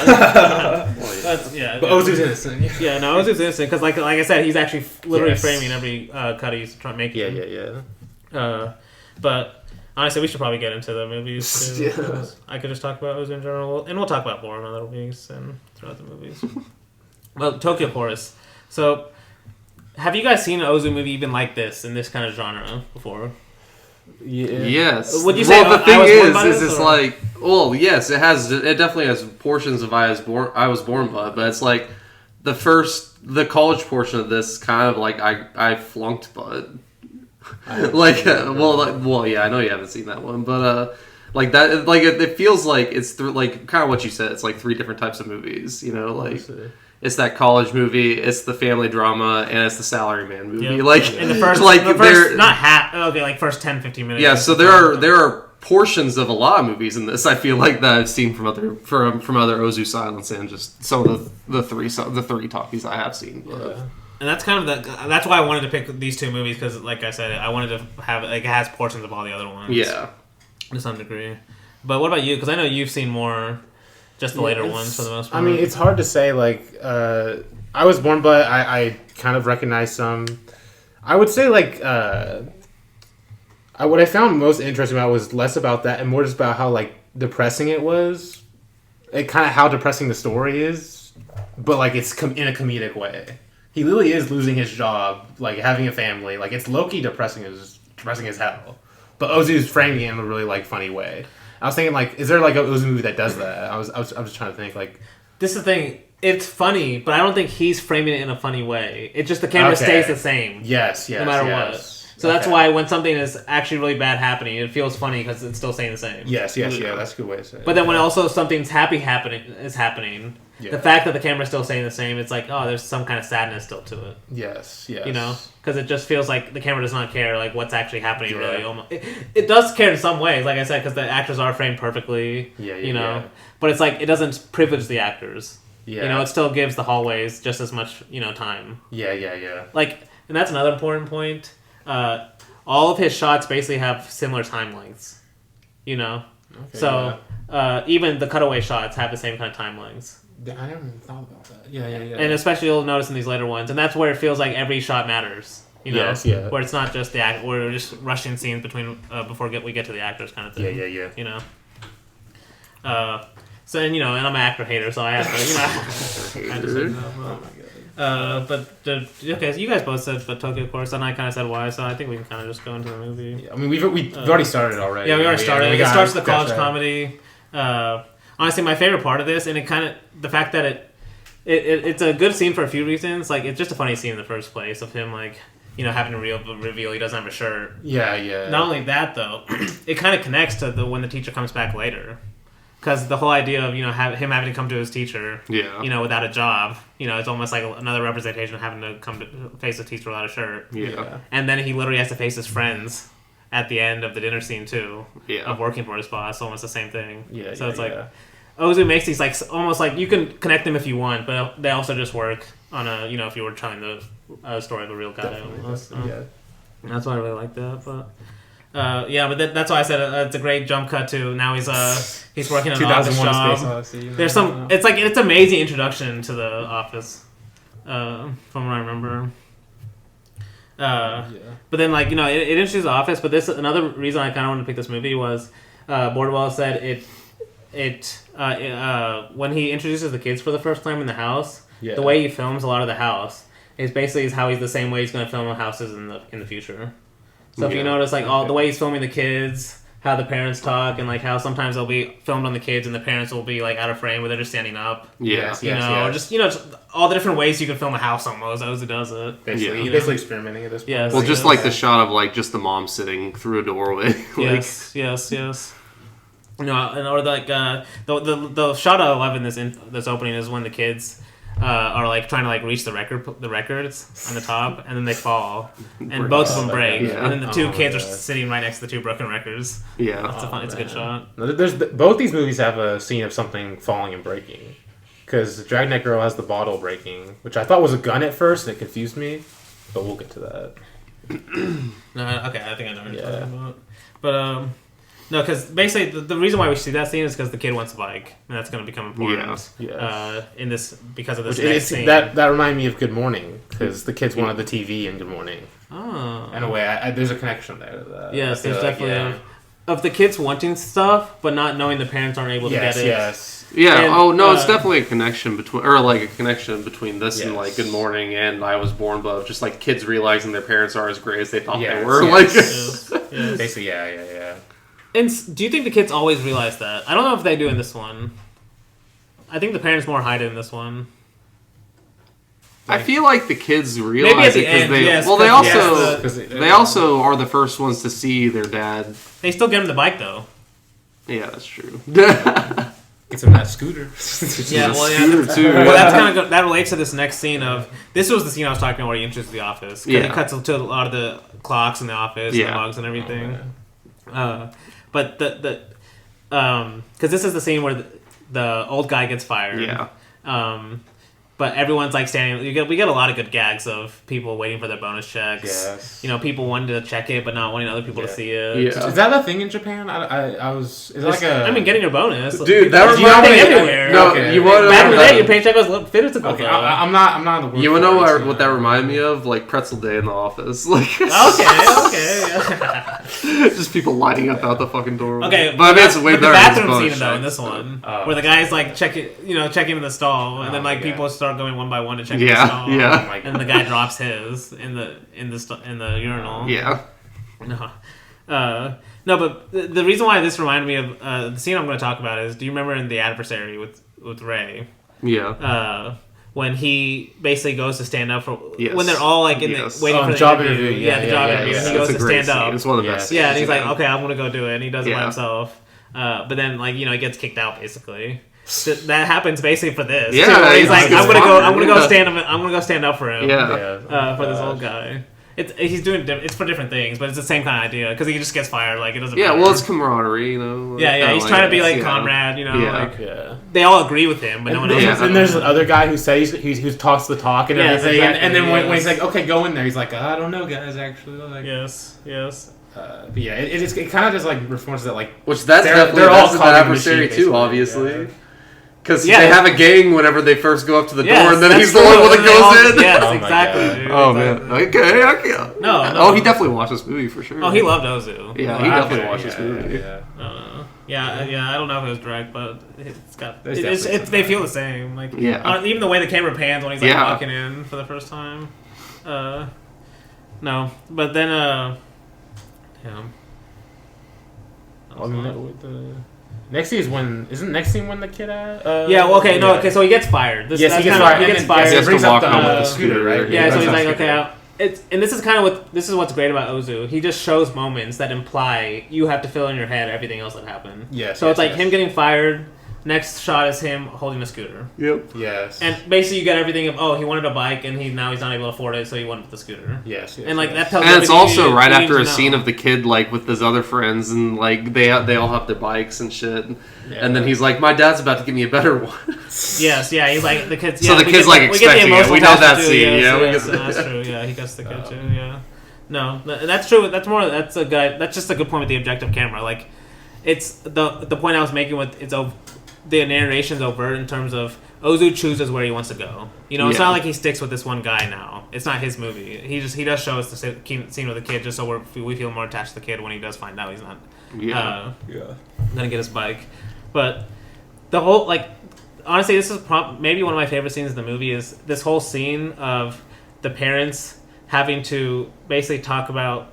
Speaker 2: Ozu's innocent.
Speaker 1: Ozu's innocent because, like I said, he's actually literally framing every cut he's trying to make. But honestly, we should probably get into the movies too. I could just talk about Ozu in general, and we'll talk about more in other movies and throughout the movies. Well, Tokyo Chorus. So, have you guys seen an Ozu movie even like this in this kind of genre before?
Speaker 2: Yeah.
Speaker 3: Yes.
Speaker 1: Would you say?
Speaker 3: Well, the thing is it's like, well, yes, it has. It definitely has portions of I Was Born Blood, but it's like the college portion of this kind of like I flunked Bud. I know you haven't seen that one, but like that, like it feels like it's through like kind of what you said. It's like three different types of movies, it's that college movie, it's the family drama, and it's the salaryman movie.
Speaker 1: Yep.
Speaker 3: Like
Speaker 1: in the first, first 10, 15 minutes.
Speaker 3: Yeah, so there are portions of a lot of movies in this I feel like that I've seen from other Ozu Silence and just some of the three talkies I have seen.
Speaker 1: Yeah. And that's kind of that's why I wanted to pick these two movies because, like I said, I wanted to have it has portions of all the other ones.
Speaker 3: Yeah,
Speaker 1: to some degree. But what about you? Because I know you've seen more, just the later ones for the most part.
Speaker 2: I mean, it's hard to say. Like, I was born, but I kind of recognize some. I would say like what I found most interesting about was less about that and more just about how like depressing it was. It kind of how depressing the story is, but like it's in a comedic way. He literally is losing his job, like having a family. Like it's low-key depressing as hell. But Ozu's framing it in a really like funny way. I was thinking like, is there like a Ozu movie that does that? I was trying to think like.
Speaker 1: This is the thing. It's funny, but I don't think he's framing it in a funny way. It's just the camera stays the same.
Speaker 2: Yes.
Speaker 1: No matter what. So that's why when something is actually really bad happening, it feels funny because it's still saying the same.
Speaker 2: Yes, that's a good way to say it.
Speaker 1: But then when also something's happening, the fact that the camera's still saying the same, it's like, oh, there's some kind of sadness still to it.
Speaker 2: Yes.
Speaker 1: You know? Because it just feels like the camera does not care, like, what's actually happening, really. Almost. It does care in some ways, like I said, because the actors are framed perfectly, you know? But it's like, it doesn't privilege the actors. Yeah. You know, it still gives the hallways just as much, time.
Speaker 2: Yeah.
Speaker 1: Like, and that's another important point. All of his shots basically have similar time lengths, Okay, so even the cutaway shots have the same kind of time lengths.
Speaker 2: I never even thought about that. Yeah.
Speaker 1: And especially you'll notice in these later ones, and that's where it feels like every shot matters. Yes, where it's not just the act, where we're just rushing scenes between before we get to the actors kind of thing.
Speaker 2: Yeah.
Speaker 1: So and I'm an actor hater, so I have to I have to say that.
Speaker 2: Oh my god.
Speaker 1: Okay, so you guys both said Tokyo, of course, and I kind of said why, so I think we can kind of just go into the movie.
Speaker 2: Yeah, I mean, we've already started already.
Speaker 1: Yeah, we already started. It starts with the college comedy. Honestly, my favorite part of this, and it kind of the fact that it's a good scene for a few reasons. Like, it's just a funny scene in the first place of him like having to reveal he doesn't have a shirt.
Speaker 2: Yeah.
Speaker 1: Not only that though, it kind of connects to when the teacher comes back later. Because the whole idea of him having to come to his teacher, without a job, it's almost like another representation of having to come to face a teacher without a shirt.
Speaker 3: Yeah.
Speaker 1: And then he literally has to face his friends at the end of the dinner scene too. Yeah. Of working for his boss, almost the same thing. Yeah. So it's like Ozu makes these like almost like you can connect them if you want, but they also just work on a if you were telling the story of a real guy. Almost. That's why I really like that, but. But that's why I said it's a great jump cut to now he's working in an office job. There's some it's amazing introduction to the office, from what I remember. But then it introduces the office. But another reason I kind of wanted to pick this movie was Bordwell said when he introduces the kids for the first time in the house, the way he films a lot of the house is basically how he's the same way he's going to film houses in the future. So if you notice, all the way he's filming the kids, how the parents talk, and how sometimes they'll be filmed on the kids, and the parents will be out of frame where they're just standing up.
Speaker 2: Yes.
Speaker 1: Or just all the different ways you can film a house almost. Ozu does it.
Speaker 2: Basically, he's basically experimenting at this point.
Speaker 3: Yes, well, just like the shot of just the mom sitting through a doorway.
Speaker 1: Yes. Or the shot I love in this opening is when the kids. Are trying to reach the records on the top, and then they fall, and both of them break, and then the two kids are sitting right next to the two broken records.
Speaker 3: Yeah,
Speaker 1: it's a good shot.
Speaker 2: Both these movies have a scene of something falling and breaking, because Dragnet Girl has the bottle breaking, which I thought was a gun at first, and it confused me, but we'll get to that.
Speaker 1: Okay, I think I know what you're talking about, but no, because basically the reason why we see that scene is because the kid wants a bike, and that's going to become important. In this because of this next scene.
Speaker 2: That reminded me of Good Morning, because the kids wanted the TV in Good Morning.
Speaker 1: Oh,
Speaker 2: in a way, there's a connection there to that.
Speaker 1: Yes, there's definitely of the kids wanting stuff, but not knowing the parents aren't able to get it.
Speaker 3: Yeah. And, it's definitely a connection between this and Good Morning and I Was Born, but just kids realizing their parents are as great as they thought they were.
Speaker 2: Basically, yeah.
Speaker 1: And do you think the kids always realize that? I don't know if they do in this one. I think the parents more hide it in this one.
Speaker 3: I feel like the kids realize
Speaker 1: maybe at the
Speaker 3: end, they also are the first ones to see their dad.
Speaker 1: They still get him the bike though.
Speaker 3: Yeah, that's true.
Speaker 2: Gets him that scooter.
Speaker 1: Yeah, well,
Speaker 3: Scooter too.
Speaker 1: Well, that's kind of that relates to this next scene of this was the scene I was talking about where he enters the office. He cuts to a lot of the clocks in the office, and the mugs and everything. But because this is the scene where the old guy gets fired.
Speaker 3: Yeah.
Speaker 1: But everyone's like standing. We get a lot of good gags of people waiting for their bonus checks.
Speaker 2: Yes.
Speaker 1: You know, people wanting to check it, but not wanting other people to see it.
Speaker 3: Yeah.
Speaker 2: Is that a thing in Japan? I was. Is it like a?
Speaker 1: I mean, getting your bonus,
Speaker 3: dude. That was
Speaker 1: everywhere.
Speaker 3: No,
Speaker 2: okay.
Speaker 3: you want to
Speaker 1: back in the day, your paycheck was physical.
Speaker 2: Okay, I'm not the word.
Speaker 3: You want to know what that reminded me of? Like pretzel day in the office. Like
Speaker 1: okay.
Speaker 3: Just people lining up out the fucking door.
Speaker 1: Okay,
Speaker 3: but I mean, it's way
Speaker 1: the
Speaker 3: better.
Speaker 1: bathroom scene though in this one, where the guy's like checking in the stall, and then like people start going one by one to check in the stall.
Speaker 3: Yeah.
Speaker 1: And the guy drops his in the urinal.
Speaker 3: Yeah.
Speaker 1: No, but the reason why this reminded me of the scene I'm going to talk about is, do you remember in The Adversary with Ray?
Speaker 3: Yeah.
Speaker 1: When he basically goes to stand up for when they're all like waiting for the
Speaker 2: job
Speaker 1: interview.
Speaker 2: interview.
Speaker 1: The job interview. He goes to stand up.
Speaker 3: It's one of the best.
Speaker 1: Yeah, and he's like, okay, I'm going to go do it, and he does it by himself. But then he gets kicked out basically. That happens basically for this.
Speaker 3: Yeah,
Speaker 1: too, he's like, I'm gonna go stand up for him.
Speaker 3: Yeah.
Speaker 1: For this old guy. He's doing it's for different things, but it's the same kind of idea because he just gets fired. Like it doesn't.
Speaker 3: Yeah,
Speaker 1: matter.
Speaker 3: well, it's camaraderie, you know.
Speaker 1: Yeah, he's trying to be like comrade, they all agree with him, but no one else.
Speaker 2: And there's another guy who says who talks the talk and everything, and then when he's like, okay, go in there, he's like, I don't know, guys, actually. Like,
Speaker 1: yes.
Speaker 2: But yeah, it kind of just like reforms that like
Speaker 3: they're all the adversary too, obviously. Because they have a gang whenever they first go up to the door, and then he's the only one that goes in.
Speaker 1: Yes, exactly. Dude.
Speaker 3: Oh, man. Okay.
Speaker 1: No.
Speaker 3: Oh, he definitely watched this movie for sure.
Speaker 1: Oh, he loved Ozu.
Speaker 3: Yeah, he definitely watched this movie.
Speaker 1: Yeah, I don't know if it was direct, but they feel the same. Like, even the way the camera pans when he's like walking in for the first time. No, but then
Speaker 2: next scene is when the kid
Speaker 1: so he gets fired.
Speaker 2: He gets fired.
Speaker 1: He gets fired.
Speaker 3: He brings up
Speaker 2: the scooter, right?
Speaker 1: Yeah, so he's like, okay, and this is what's great about Ozu. He just shows moments that imply you have to fill in your head everything else that happened.
Speaker 2: Yes.
Speaker 1: So it's like him getting fired. Next shot is him holding a scooter.
Speaker 3: Yep.
Speaker 2: Yes.
Speaker 1: And basically you get everything of he wanted a bike and now he's not able to afford it, so he went with the scooter.
Speaker 2: Yes.
Speaker 1: And like that tells.
Speaker 3: And it's also right after a scene of the kid like with his other friends and like they all have their bikes and shit. Yeah. And then he's like, my dad's about to give me a better one.
Speaker 1: Yes. Yeah. He's like the kids.
Speaker 3: So the kid's like expecting it. We know that scene.
Speaker 1: That's true. Yeah. He gets the kid too. Yeah. No, that's true. That's just a good point with the objective camera. Like, it's the point I was making with the narration's overt in terms of Ozu chooses where he wants to go. It's not like he sticks with this one guy now. It's not his movie. He does show us the scene with the kid just so we feel more attached to the kid when he does find out he's not gonna get his bike. But the whole honestly, this is maybe one of my favorite scenes in the movie is this whole scene of the parents having to basically talk about.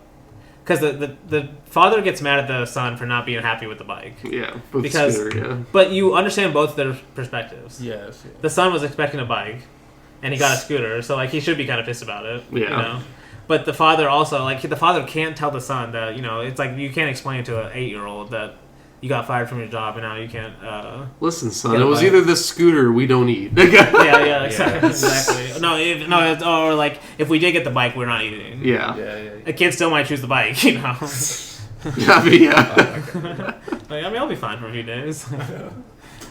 Speaker 1: Because the father gets mad at the son for not being happy with the bike.
Speaker 3: Yeah,
Speaker 1: but you understand both their perspectives.
Speaker 2: Yes.
Speaker 1: The son was expecting a bike, and he got a scooter, so he should be kind of pissed about it.
Speaker 3: Yeah.
Speaker 1: But the father also the father can't tell the son that it's like you can't explain to an 8-year-old that you got fired from your job and now you can't.
Speaker 3: Listen, son, it was either this scooter we don't eat.
Speaker 1: Yeah, exactly. No, or if we did get the bike, we're not eating.
Speaker 3: Yeah.
Speaker 1: A kid still might choose the bike,
Speaker 3: I mean,
Speaker 1: I'll be fine for a few days.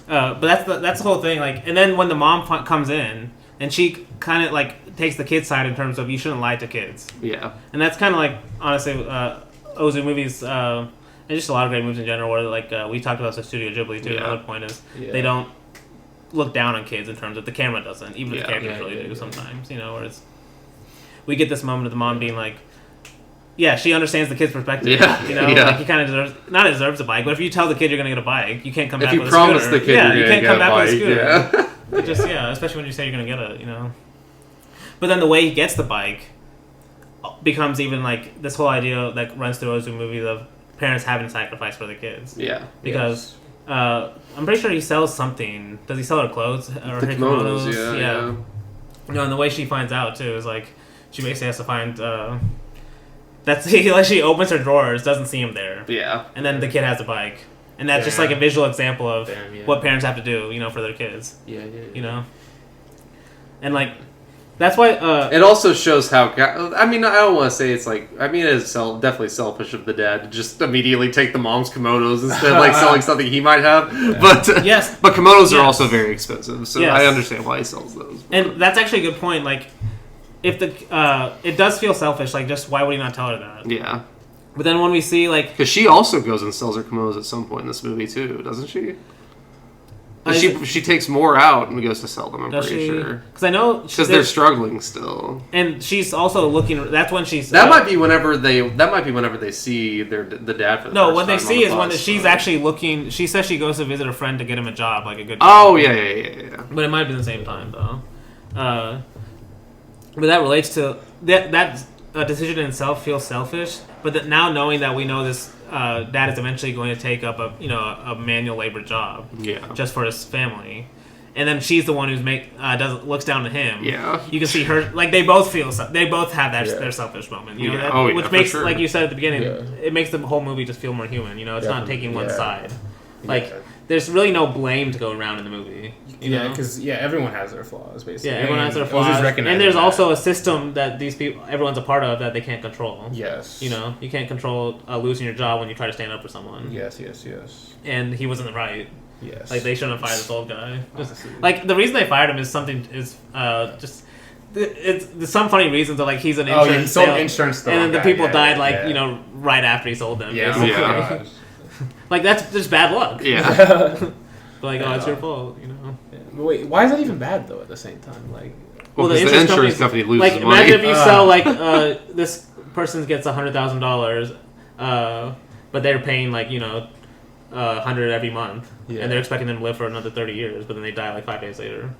Speaker 1: But that's the whole thing. And then when the mom comes in and she kind of takes the kid's side in terms of you shouldn't lie to kids.
Speaker 3: Yeah.
Speaker 1: And that's kind of honestly, Ozu movies. And just a lot of great movies in general where we talked about Studio Ghibli too. Another point is they don't look down on kids in terms of the camera doesn't. Even the characters really do sometimes. Where we get this moment of the mom being like, she understands the kid's perspective. He kind of deserves a bike. But if you tell the kid you're going to get a bike, you can't come back with a scooter.
Speaker 3: If you promise the kid you're going to get a bike,
Speaker 1: with a scooter. Especially when you say you're going to get it. But then the way he gets the bike becomes even this whole idea that runs through Ozu movies of parents having to sacrifice for the kids.
Speaker 3: Yeah.
Speaker 1: Because I'm pretty sure he sells something. Does he sell her clothes or her kimonos? Yeah. And the way she finds out too is she basically has to find. She opens her drawers, doesn't see him there.
Speaker 3: Yeah.
Speaker 1: And then the kid has a bike. And that's just like a visual example of what parents have to do, you know, for their kids.
Speaker 2: Yeah.
Speaker 1: You know? And like, that's why...
Speaker 3: it also shows how... I mean, I don't want to say it's like... I mean, it is definitely selfish of the dad to just immediately take the mom's kimonos instead of like selling something he might have. Yeah. But
Speaker 1: yes,
Speaker 3: but kimonos are also very expensive, so I understand why he sells those.
Speaker 1: But. And that's actually a good point. Like, if it does feel selfish, like, just why would he not tell her that?
Speaker 3: Yeah.
Speaker 1: But then when we see, like...
Speaker 3: Because she also goes and sells her kimonos at some point in this movie, too, doesn't she? She takes more out and goes to sell them, I'm pretty sure.
Speaker 1: Because I know...
Speaker 3: Because they're struggling still.
Speaker 1: And she's also looking... That's when she's...
Speaker 3: That might be whenever they see the dad for the first time.
Speaker 1: No, what they see is when she's actually looking... She says she goes to visit a friend to get him a job, like a good job.
Speaker 3: Oh, yeah.
Speaker 1: But it might be the same time, though. But that relates to... That decision in itself feels selfish, but that now knowing that we know this dad is eventually going to take up a manual labor job, just for his family, and then she's the one who's looks down to him.
Speaker 3: Yeah,
Speaker 1: you can see her, like, they both have their selfish moment. You know, which makes, like you said at the beginning, it makes the whole movie just feel more human. You know, it's not taking one side. Like, there's really no blame to go around in the movie.
Speaker 2: Because everyone has their flaws, basically.
Speaker 1: Yeah, everyone has their flaws. And there's also a system that everyone's a part of that they can't control.
Speaker 2: Yes.
Speaker 1: You know, you can't control losing your job when you try to stand up for someone.
Speaker 2: Yes.
Speaker 1: And he wasn't right.
Speaker 2: Yes.
Speaker 1: Like, they shouldn't have fired this old guy. Like, the reason they fired him is it's some funny reasons of, like, he's an insurance.
Speaker 2: He sold insurance.
Speaker 1: And then the people died, right after he sold them.
Speaker 2: Yeah.
Speaker 1: Like, that's just bad luck.
Speaker 3: Yeah.
Speaker 1: Like, it's your fault, you know.
Speaker 2: Yeah. But wait, why is that even bad, though, at the same time? Like,
Speaker 3: well, the insurance company loses money.
Speaker 1: Imagine if you sell, like, this person gets $100,000, but they're paying, like, $100 every month, and they're expecting them to live for another 30 years, but then they die, like, 5 days later.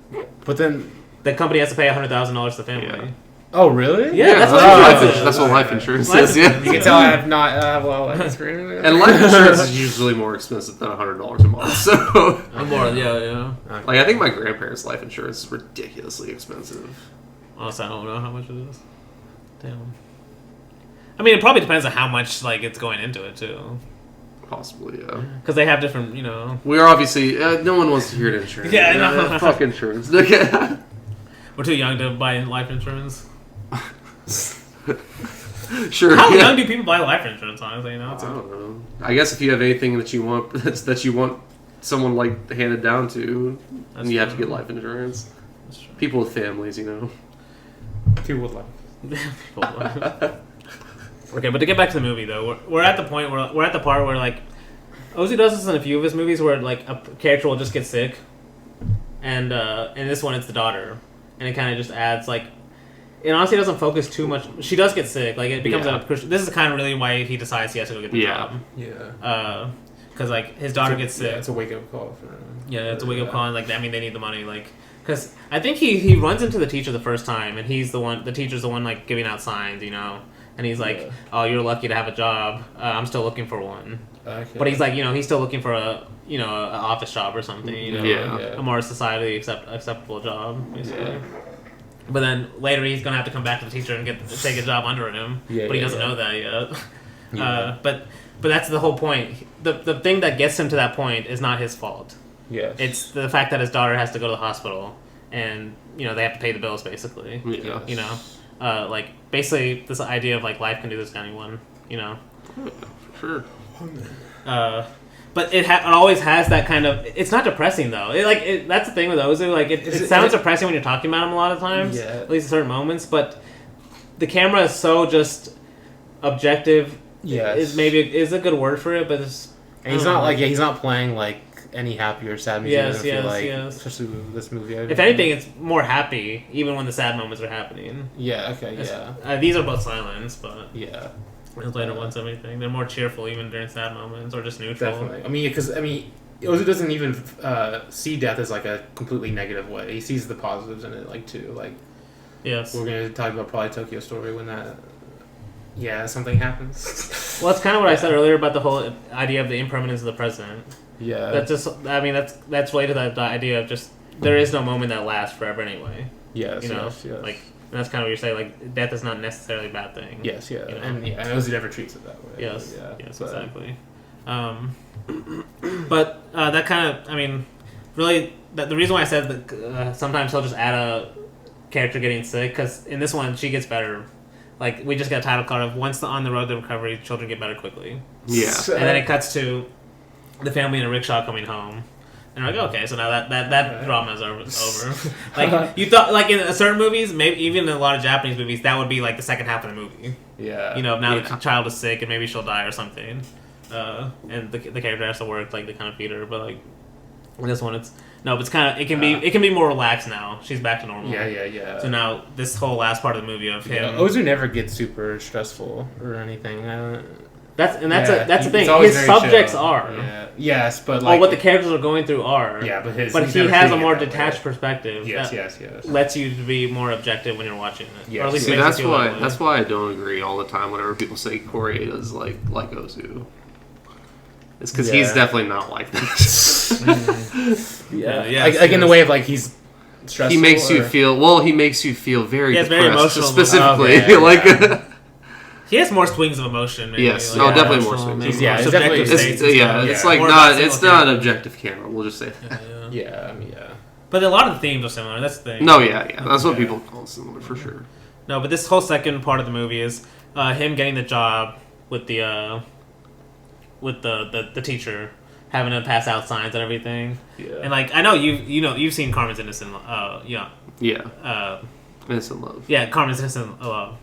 Speaker 2: But then...
Speaker 1: The company has to pay $100,000 to the family.
Speaker 3: Yeah.
Speaker 2: Oh, really?
Speaker 1: Yeah,
Speaker 3: that's what life insurance is. Yeah,
Speaker 2: you can tell I have not a lot of life experience.
Speaker 3: And life insurance is usually more expensive than $100 a month. So,
Speaker 1: yeah.
Speaker 3: Like, I think my grandparents' life insurance is ridiculously expensive.
Speaker 1: Honestly, I don't know how much it is. Damn. I mean, it probably depends on how much, like, it's going into it too.
Speaker 3: Possibly, yeah.
Speaker 1: Because they have different,
Speaker 3: We are obviously no one wants to hear insurance.
Speaker 1: Yeah, no.
Speaker 3: Fuck insurance.
Speaker 1: We're too young to buy life insurance.
Speaker 3: Sure.
Speaker 1: How young do people buy life insurance? Honestly,
Speaker 3: I don't know. I guess if you have anything that you want, that you want someone, like, handed down to, then you have to get life insurance.
Speaker 1: That's true.
Speaker 3: People with families,
Speaker 2: People with life.
Speaker 1: Okay, but to get back to the movie, though, we're at the point where we're at the part where, like, Ozu does this in a few of his movies where, like, a character will just get sick, and in this one it's the daughter, and it kind of just adds, like. It honestly doesn't focus too much. She does get sick. Like, it becomes this is kind of really why he decides he has to go get the job.
Speaker 2: Yeah.
Speaker 1: Because, like, his daughter gets sick.
Speaker 2: Yeah, it's a wake-up call for him.
Speaker 1: Yeah, it's a wake-up call. And, like, I mean, they need the money. Like, because I think he runs into the teacher the first time, and the teacher's the one, like, giving out signs, And he's like, oh, you're lucky to have a job. I'm still looking for one. Okay. But he's like, he's still looking for a office job or something, a more societally acceptable job, basically. Yeah. But then later he's gonna have to come back to the teacher and take a job under him. But he doesn't know that yet. But that's the whole point. The thing that gets him to that point is not his fault.
Speaker 2: Yes.
Speaker 1: It's the fact that his daughter has to go to the hospital and they have to pay the bills basically.
Speaker 2: Yes.
Speaker 1: Like, basically this idea of, like, life can do this to anyone.
Speaker 3: Sure.
Speaker 1: But it always has that kind of... It's not depressing, though. That's the thing with Ozu. Like, it sounds depressing when you're talking about him a lot of times. Yeah. At least at certain moments. But the camera is so just objective.
Speaker 2: Yeah.
Speaker 1: Is a good word for it, but it's...
Speaker 2: And he's not playing, like, any happy or sad music. Yes. Especially with this movie.
Speaker 1: If anything, it's more happy, even when the sad moments are happening.
Speaker 2: Yeah, okay,
Speaker 1: these are both silence, but...
Speaker 2: Yeah.
Speaker 1: The later ones, everything. They're more cheerful even during sad moments, or just neutral.
Speaker 2: Definitely. I mean, because, Ozu doesn't even see death as, like, a completely negative way. He sees the positives in it, like, too. Like,
Speaker 1: yes.
Speaker 2: We're going to talk about probably Tokyo Story when that... Yeah, something happens.
Speaker 1: Well, that's kind of what I said earlier about the whole idea of the impermanence of the present.
Speaker 2: Yeah.
Speaker 1: That's related to the idea of just... There is no moment that lasts forever anyway.
Speaker 2: Yes, yes.
Speaker 1: Like... And that's kind of what you're saying. Like, death is not necessarily a bad thing.
Speaker 2: Yes, yeah. And Ozu never treats it that way.
Speaker 1: Yes, exactly. But that kind of, I mean, really, the reason why I said that sometimes he'll just add a character getting sick, because in this one, she gets better. Like, we just got a title card of once on the road to recovery, children get better quickly.
Speaker 3: Yeah.
Speaker 1: And then it cuts to the family in a rickshaw coming home. And we're like, okay, so now that drama is over. Like, you thought, like, in certain movies, maybe even in a lot of Japanese movies, that would be, like, the second half of the movie.
Speaker 2: Yeah.
Speaker 1: You know, now the child is sick and maybe she'll die or something. And the character has to work, like, to kind of feed her. But, like, in this one, it's kind of, it can be more relaxed now. She's back to normal.
Speaker 2: Yeah.
Speaker 1: So now, this whole last part of the movie of him...
Speaker 2: Ozu never gets super stressful or anything.
Speaker 1: That's the thing.
Speaker 2: His
Speaker 1: subjects
Speaker 2: chill.
Speaker 1: are.
Speaker 2: Yeah. Yes, but like...
Speaker 1: what the characters are going through are.
Speaker 2: Yeah, but
Speaker 1: he has a more detached perspective.
Speaker 2: Yes.
Speaker 1: Lets you to be more objective when you're watching it.
Speaker 2: Yes.
Speaker 1: Or at least
Speaker 3: See, that's why I don't agree all the time whenever people say Koreeda's like Ozu. It's because he's definitely not like that.
Speaker 2: Like in the way of like he's stressful.
Speaker 3: He makes you feel very depressed,
Speaker 1: very emotional.
Speaker 3: Specifically,
Speaker 1: he has more swings of emotion. Maybe.
Speaker 3: Yes,
Speaker 1: like,
Speaker 3: definitely more swings.
Speaker 1: It's
Speaker 3: It's not an objective camera. We'll just say that.
Speaker 2: Yeah.
Speaker 1: But a lot of the themes are similar. That's the thing.
Speaker 3: No, that's what people call similar for sure.
Speaker 1: No, but this whole second part of the movie is him getting the job with the teacher, having to pass out signs and everything.
Speaker 2: Yeah.
Speaker 1: And like I know you've seen Carmen's Innocent
Speaker 3: Innocent Love.
Speaker 1: Yeah, Carmen's Innocent Love.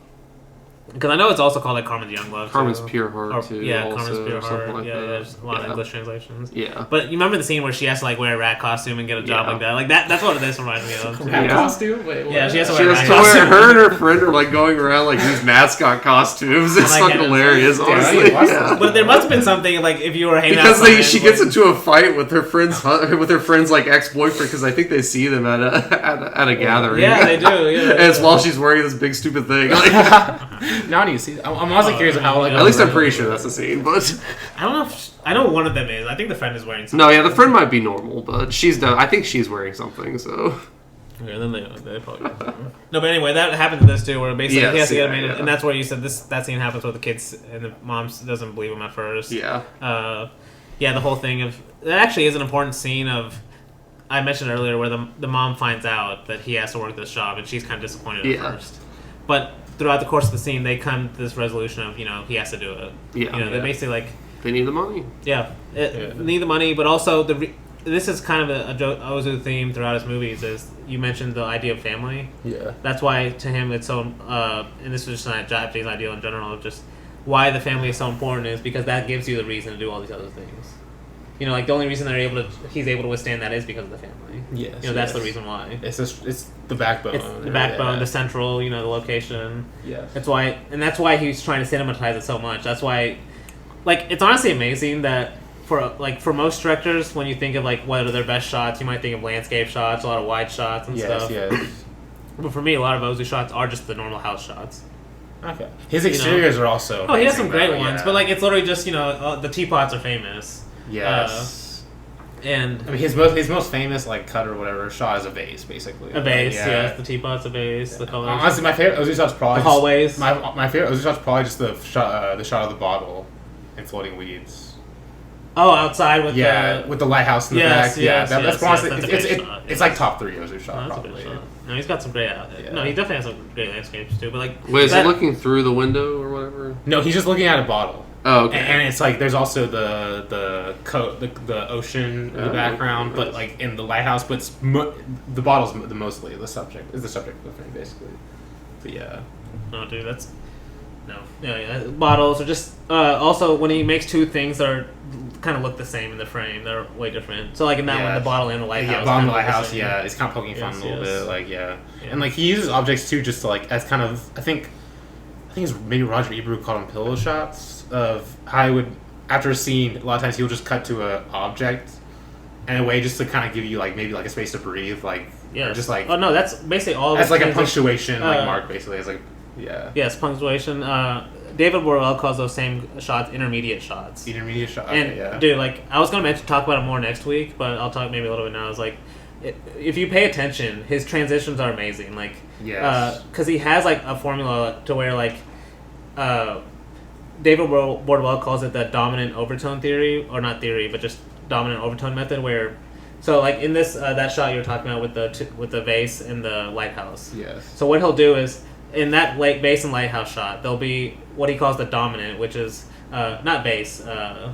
Speaker 1: Because I know it's also called like Carmen's Young Love.
Speaker 3: Carmen's Pure Heart too.
Speaker 1: Yeah,
Speaker 3: also,
Speaker 1: Carmen's Pure Heart.
Speaker 3: Like
Speaker 1: There's a lot of English translations.
Speaker 3: Yeah.
Speaker 1: But you remember the scene where she has to like wear a rat costume and get a job like that? Like that's what this reminds me of.
Speaker 2: Rat costume? Wait, what?
Speaker 1: Yeah, she has to
Speaker 3: She
Speaker 1: wear a
Speaker 3: has
Speaker 1: rat
Speaker 3: to wear
Speaker 1: costume.
Speaker 3: her and her friend are like going around like these mascot costumes. It's
Speaker 1: Like,
Speaker 3: fucking hilarious, honestly.
Speaker 1: But there must have been something like if you were hanging
Speaker 3: because
Speaker 1: out.
Speaker 3: she gets into a fight with her friend's like ex-boyfriend because I think they see them at a gathering.
Speaker 1: Yeah, they do. Yeah,
Speaker 3: and it's while she's wearing this big stupid thing. Like,
Speaker 2: now do you see? I'm also curious how like.
Speaker 3: At least I'm pretty sure that's the scene, but
Speaker 1: I don't know. I know one of them is. I think the friend is wearing something.
Speaker 3: No, yeah, the friend might be normal, but I think she's wearing something. So.
Speaker 1: Yeah, then they probably. No, but anyway, that happened to this too, where basically he has to get him in, and that's where you said that scene happens with the kids, and the mom doesn't believe him at first.
Speaker 3: Yeah.
Speaker 1: The whole thing of that actually is an important scene of. I mentioned earlier where the mom finds out that he has to work this job, and she's kind of disappointed at first, but. Throughout the course of the scene, they come to this resolution of he has to do it.
Speaker 3: Yeah,
Speaker 1: they basically like
Speaker 3: they need the money.
Speaker 1: Need the money, but also this is kind of a Ozu theme throughout his movies. Is you mentioned the idea of family.
Speaker 2: Yeah,
Speaker 1: that's why to him it's so. And this is just a Japanese ideal in general of just why the family is so important is because that gives you the reason to do all these other things. Like the only reason he's able to withstand that is because of the family.
Speaker 2: Yes,
Speaker 1: that's the reason why.
Speaker 2: It's the backbone.
Speaker 1: It's the backbone, the central, the location.
Speaker 2: Yeah.
Speaker 1: That's why he's trying to cinematize it so much. That's why, it's honestly amazing that for most directors, when you think of what are their best shots, you might think of landscape shots, a lot of wide shots and stuff. Yes. But for me, a lot of Ozu shots are just the normal house shots.
Speaker 2: Okay. His exteriors are also.
Speaker 1: Oh, he has some great ones, but it's literally just the teapots are famous.
Speaker 2: Yes.
Speaker 1: And
Speaker 2: I mean, his most famous cut or whatever shot is a vase, basically.
Speaker 1: A vase, yes. The teapot's a vase. The colors.
Speaker 2: Honestly, my favorite Ozu shot's probably
Speaker 1: the hallways.
Speaker 2: My favorite Ozu shot's probably just the shot of the bottle and floating weeds.
Speaker 1: Oh, outside with
Speaker 2: the lighthouse in the back. That's honestly it's like top 3 Ozu shot probably.
Speaker 1: No, he's got some great. No, he definitely has some great landscapes too. But
Speaker 3: wait, is he looking through the window or whatever?
Speaker 2: No, he's just looking at a bottle.
Speaker 3: Oh, okay.
Speaker 2: And it's there's also the ocean in the background, but in the lighthouse. But the bottle's mostly the subject of the frame, basically. But yeah.
Speaker 1: No, dude, that's no. Yeah. Bottles are just also when he makes two things that are kind of look the same in the frame, they're way different. So in that one, the bottle and the lighthouse.
Speaker 2: Yeah, bottle and the lighthouse. Yeah, it's kind of poking fun a little bit. And he uses objects too, just to as kind of I think it's maybe Roger Ebert called them pillow shots. Of how I would, after a scene, a lot of times he'll just cut to an object in a way just to kind of give you maybe a space to breathe, or just
Speaker 1: oh no, that's basically all.
Speaker 2: That's a punctuation mark, basically. It's
Speaker 1: Yes, punctuation. David Worrell calls those same shots intermediate shots.
Speaker 2: Intermediate shots.
Speaker 1: And dude, I was gonna talk about it more next week, but I'll talk maybe a little bit now. If you pay attention, his transitions are amazing. Because he has a formula to where David Bordwell calls it the dominant overtone theory, or not theory, but just dominant overtone method, where so like in this that shot you were talking about with the vase and the lighthouse.
Speaker 2: Yes.
Speaker 1: So what he'll do is in that vase and lighthouse shot, there'll be what he calls the dominant, which is not vase, the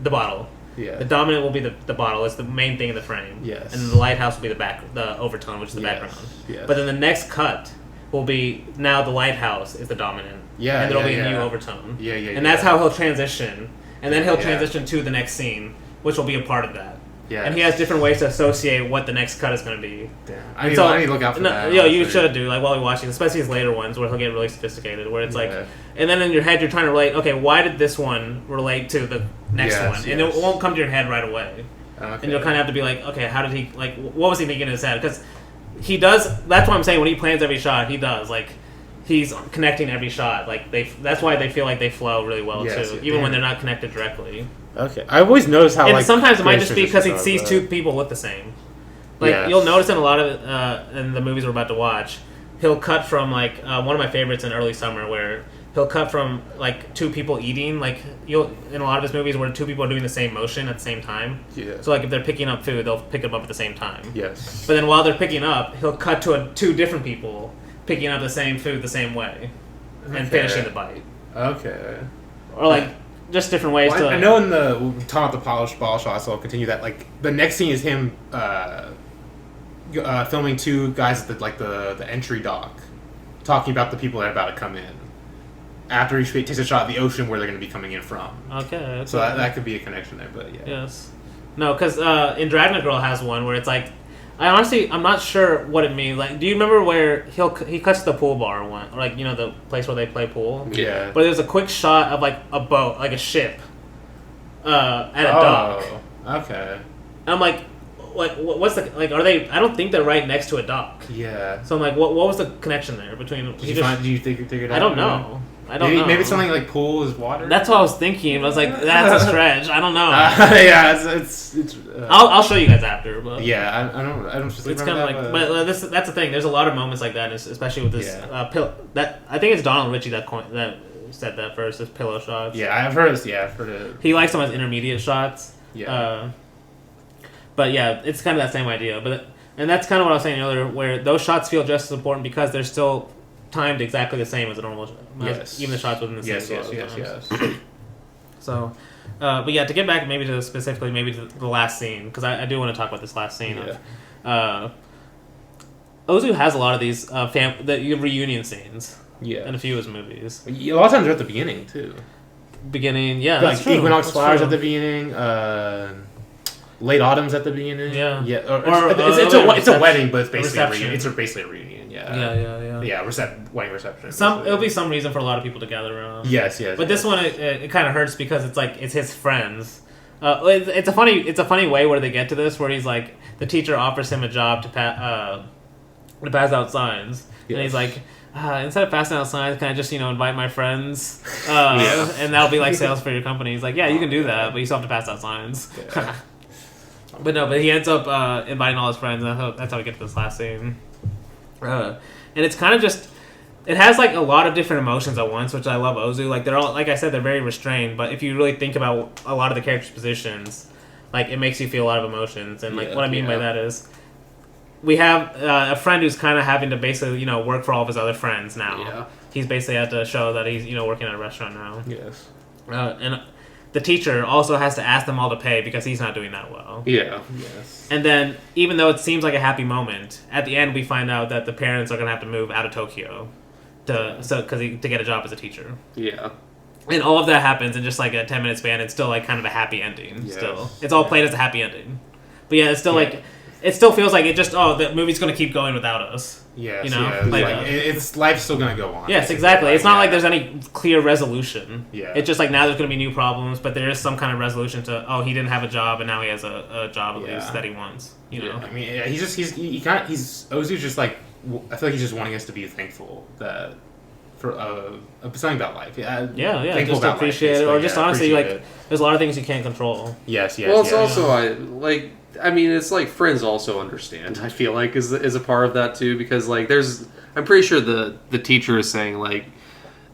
Speaker 1: bottle.
Speaker 2: Yeah.
Speaker 1: The dominant will be the bottle. It's the main thing in the frame.
Speaker 2: Yes.
Speaker 1: And the lighthouse will be the overtone, which is the background.
Speaker 2: Yes.
Speaker 1: But then the next cut will be now the lighthouse is the dominant.
Speaker 2: Yeah.
Speaker 1: And there'll be a new overtone.
Speaker 2: Yeah.
Speaker 1: And that's how he'll transition. And then he'll transition to the next scene, which will be a part of that.
Speaker 2: Yeah.
Speaker 1: And he has different ways to associate what the next cut is going to be.
Speaker 2: Damn. I need to look out for that.
Speaker 1: Yeah, you should do, like, while you're watching, especially his later ones, where he'll get really sophisticated, where it's like... And then in your head, you're trying to relate, okay, why did this one relate to the next one? And it won't come to your head right away. Okay. And you'll kind of have to be like, okay, how did he... Like, what was he thinking in his head? Because he does... That's what I'm saying, when he plans every shot, he does, like... He's connecting every shot. Like that's why they feel like they flow really well too, even when they're not connected directly.
Speaker 2: Okay, I've always noticed how.
Speaker 1: And sometimes it might just be because he sees two people look the same. Like you'll notice in a lot of in the movies we're about to watch, he'll cut from like one of my favorites in Early Summer, where he'll cut from like two people eating. Like you'll in a lot of his movies where two people are doing the same motion at the same time.
Speaker 2: Yeah.
Speaker 1: So like if they're picking up food, they'll pick it up at the same time.
Speaker 2: Yes.
Speaker 1: But then while they're picking up, he'll cut to two different people picking up the same food the same way, and finishing the bite.
Speaker 2: Okay.
Speaker 1: Or like just different ways to.
Speaker 2: I know in the talking about the polished ball shots, so I'll continue that. Like the next scene is him filming two guys at the entry dock, talking about the people that are about to come in. After he takes a shot of the ocean where they're going to be coming in from.
Speaker 1: Okay.
Speaker 2: So that could be a connection there, but yeah.
Speaker 1: Yes. No, because in Dragnet Girl has one where it's like. I'm not sure what it means. Like, do you remember where he cuts the pool bar one, or like the place where they play pool?
Speaker 2: Yeah.
Speaker 1: But there's a quick shot of like a boat, like a ship, at a dock.
Speaker 2: Okay.
Speaker 1: And I'm like, what's the like? Are they? I don't think they're right next to a dock.
Speaker 2: Yeah.
Speaker 1: So I'm like, what was the connection there between?
Speaker 2: Do you think you figured out?
Speaker 1: I don't know. I don't know.
Speaker 2: Maybe something like pool is water.
Speaker 1: That's what I was thinking. I was like, that's a stretch. I don't know.
Speaker 2: Yeah, it's
Speaker 1: I'll show you guys after. But
Speaker 2: yeah, I don't. Just
Speaker 1: it's kind of like, but that's the thing. There's a lot of moments like that, especially with this pill. That I think it's Donald Ritchie that said that first. This pillow shots.
Speaker 2: Yeah, I've heard this. Yeah, I've heard it.
Speaker 1: He likes them as intermediate shots.
Speaker 2: Yeah.
Speaker 1: But yeah, it's kind of that same idea. And that's kind of what I was saying earlier, where those shots feel just as important because they're still timed exactly the same as a normal.
Speaker 2: Yes.
Speaker 1: Even the shots within the same.
Speaker 2: Yes.
Speaker 1: So, but yeah, to get back maybe to specifically to the last scene, because I do want to talk about this last scene.
Speaker 2: Yeah.
Speaker 1: Ozu has a lot of these the reunion scenes.
Speaker 2: Yeah.
Speaker 1: In a few of his movies.
Speaker 2: A lot of times they're at the beginning too.
Speaker 1: Yeah. That's
Speaker 2: like
Speaker 1: true.
Speaker 2: Equinox Flowers at the beginning. Late Autumn's at the beginning.
Speaker 1: Yeah.
Speaker 2: It's a wedding, but it's basically a reunion. It's basically a reunion. Yeah. Wedding reception.
Speaker 1: It'll be some reason for a lot of people to gather around.
Speaker 2: Yes.
Speaker 1: But this one, it kind of hurts because it's his friends. It's a funny way where they get to this, where he's like, the teacher offers him a job to pass out signs, and he's like, instead of passing out signs, can I just invite my friends, and that'll be like sales for your company. He's like, yeah, you can do that, but you still have to pass out signs. Yeah. But he ends up inviting all his friends, and that's how we get to this last scene. And it's kind of just, it has like a lot of different emotions at once, which I love Ozu. Like they're all, like I said, they're very restrained, but if you really think about a lot of the characters' positions, like it makes you feel a lot of emotions. And like what I mean by that is, we have a friend who's kind of having to basically work for all of his other friends now. Yeah. He's basically had to show that he's working at a restaurant now.
Speaker 2: Yes.
Speaker 1: And the teacher also has to ask them all to pay because he's not doing that well.
Speaker 2: Yeah. Yes.
Speaker 1: And then, even though it seems like a happy moment, at the end we find out that the parents are going to have to move out of Tokyo to get a job as a teacher.
Speaker 3: Yeah.
Speaker 1: And all of that happens in just like a 10-minute span. It's still like kind of a happy ending. Yes. Still, it's all played as a happy ending. But yeah, it's still like, it still feels like the movie's going to keep going without us.
Speaker 2: Yes, it's life's still gonna go on.
Speaker 1: Yes, exactly. It's not like there's any clear resolution.
Speaker 2: Yeah.
Speaker 1: It's just like now there's gonna be new problems, but there is some kind of resolution to he didn't have a job and now he has a job at least that he wants.
Speaker 2: I mean, Ozu's just like, I feel like he's just wanting us to be thankful that for something about life.
Speaker 1: Just to appreciate it, or just honestly like there's a lot of things you can't control.
Speaker 2: Yes.
Speaker 3: Well, it's also I mean, it's like friends also understand. I feel like is a part of that too, because like I'm pretty sure the teacher is saying like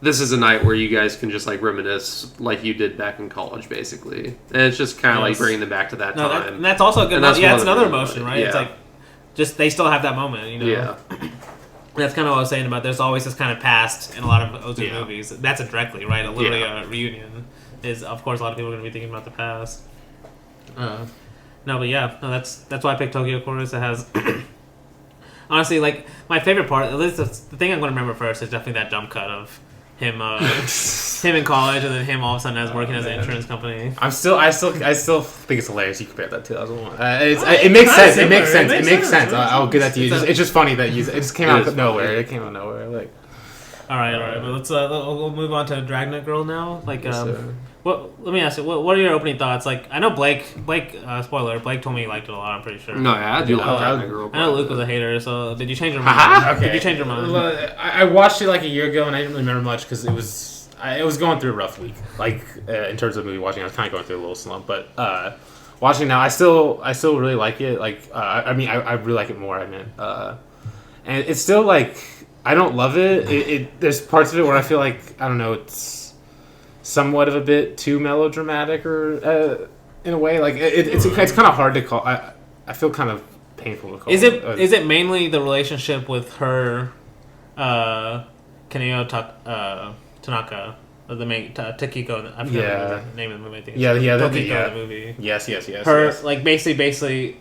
Speaker 3: this is a night where you guys can just like reminisce like you did back in college, basically. And it's just kind of like bringing them back to that time.
Speaker 1: And that's also a good. Yeah, it's another emotion, right?
Speaker 3: Yeah.
Speaker 1: It's like just they still have that moment, you know.
Speaker 3: Yeah.
Speaker 1: That's kind of what I was saying about. There's always this kind of past in a lot of Ozu movies. That's it directly, right? Literally a reunion is, of course, a lot of people are going to be thinking about the past. No, but yeah, no, that's why I picked Tokyo Chorus. It has. Honestly, like, my favorite part, at least the thing I'm going to remember first, is definitely that jump cut of him in college, and then him all of a sudden as working as an insurance company.
Speaker 2: I still think it's hilarious you compared that to 2001. It makes sense. It makes sense. It makes sense. I'll give that to you. It's just funny that it just came out of nowhere. It came out of nowhere. Like,
Speaker 1: all right. But let's we'll move on to Dragnet Girl now. Like, let me ask you, what are your opening thoughts? Like, I know Blake. Spoiler. Blake told me he liked it a lot. I'm pretty sure.
Speaker 3: No, yeah, I do like Dragnet Girl.
Speaker 1: I know Luke was a hater. So did you change your mind?
Speaker 2: Okay.
Speaker 1: Did you change your mind?
Speaker 2: I watched it like a year ago, and I didn't really remember much because it was going through a rough week. Like in terms of movie watching, I was kind of going through a little slump. But watching now, I still really like it. Like I really like it more. And it's still like I don't love it. There's parts of it where I feel like I don't know. It's somewhat of a bit too melodramatic, or in a way, like it's kind of hard to call. I feel kind of painful to call.
Speaker 1: Is it mainly the relationship with her, Kaneo Tanaka, the main Takiko? I forget the name of the movie. I think the movie.
Speaker 2: Yes.
Speaker 1: Her like basically.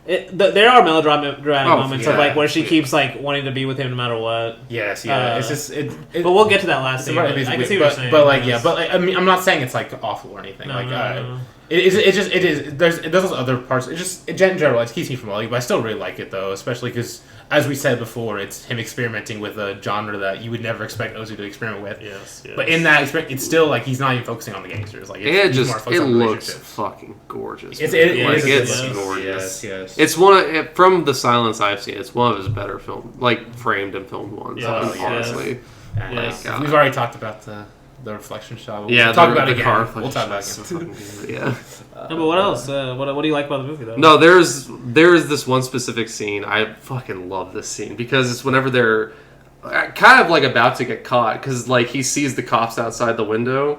Speaker 1: There are melodramatic moments of like where she keeps like wanting to be with him no matter what.
Speaker 2: Yes, yeah. It's just but
Speaker 1: we'll get to that last scene. I can see what you're saying.
Speaker 2: But like I mean, I'm not saying it's like awful or anything. No. It is. There's those other parts. It just in general it keeps me from falling. But I still really like it though, especially because as we said before, it's him experimenting with a genre that you would never expect Ozu to experiment with.
Speaker 1: Yes.
Speaker 2: But in that experience, it's still like he's not even focusing on the gangsters. Like
Speaker 3: it looks fucking gorgeous.
Speaker 2: It's gorgeous.
Speaker 3: Yes. It's from the silence I've seen. It's one of his better framed and filmed ones. Honestly,
Speaker 2: we've already talked about the reflection shot.
Speaker 3: We'll
Speaker 2: talk about it
Speaker 3: again.
Speaker 2: We'll talk about it again.
Speaker 3: Yeah.
Speaker 1: No, but what else? What do you like about the movie, though?
Speaker 3: No, there's this one specific scene. I fucking love this scene because it's whenever they're kind of like about to get caught because like he sees the cops outside the window,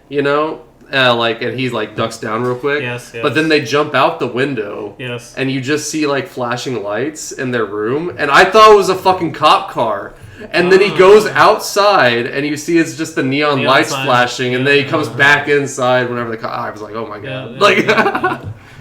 Speaker 3: you know, and he like ducks down real quick.
Speaker 1: Yes.
Speaker 3: But then they jump out the window.
Speaker 1: Yes.
Speaker 3: And you just see like flashing lights in their room, and I thought it was a fucking cop car. And then he goes outside, and you see it's just the neon lights flashing, and then he comes back inside whenever I was like, oh my god.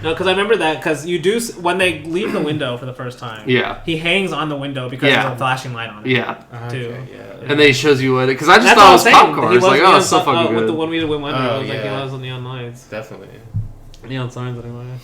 Speaker 1: No, because I remember that, because you do, when they leave the window for the first time, he hangs on the window because there's a flashing light on it.
Speaker 3: Yeah.
Speaker 1: Too.
Speaker 3: And then he shows you what because I just thought it was cop car. It's like, oh, it's so fucking good.
Speaker 1: With the one we did with window, it was like he loves the neon lights.
Speaker 2: Definitely.
Speaker 1: Neon signs, anyway.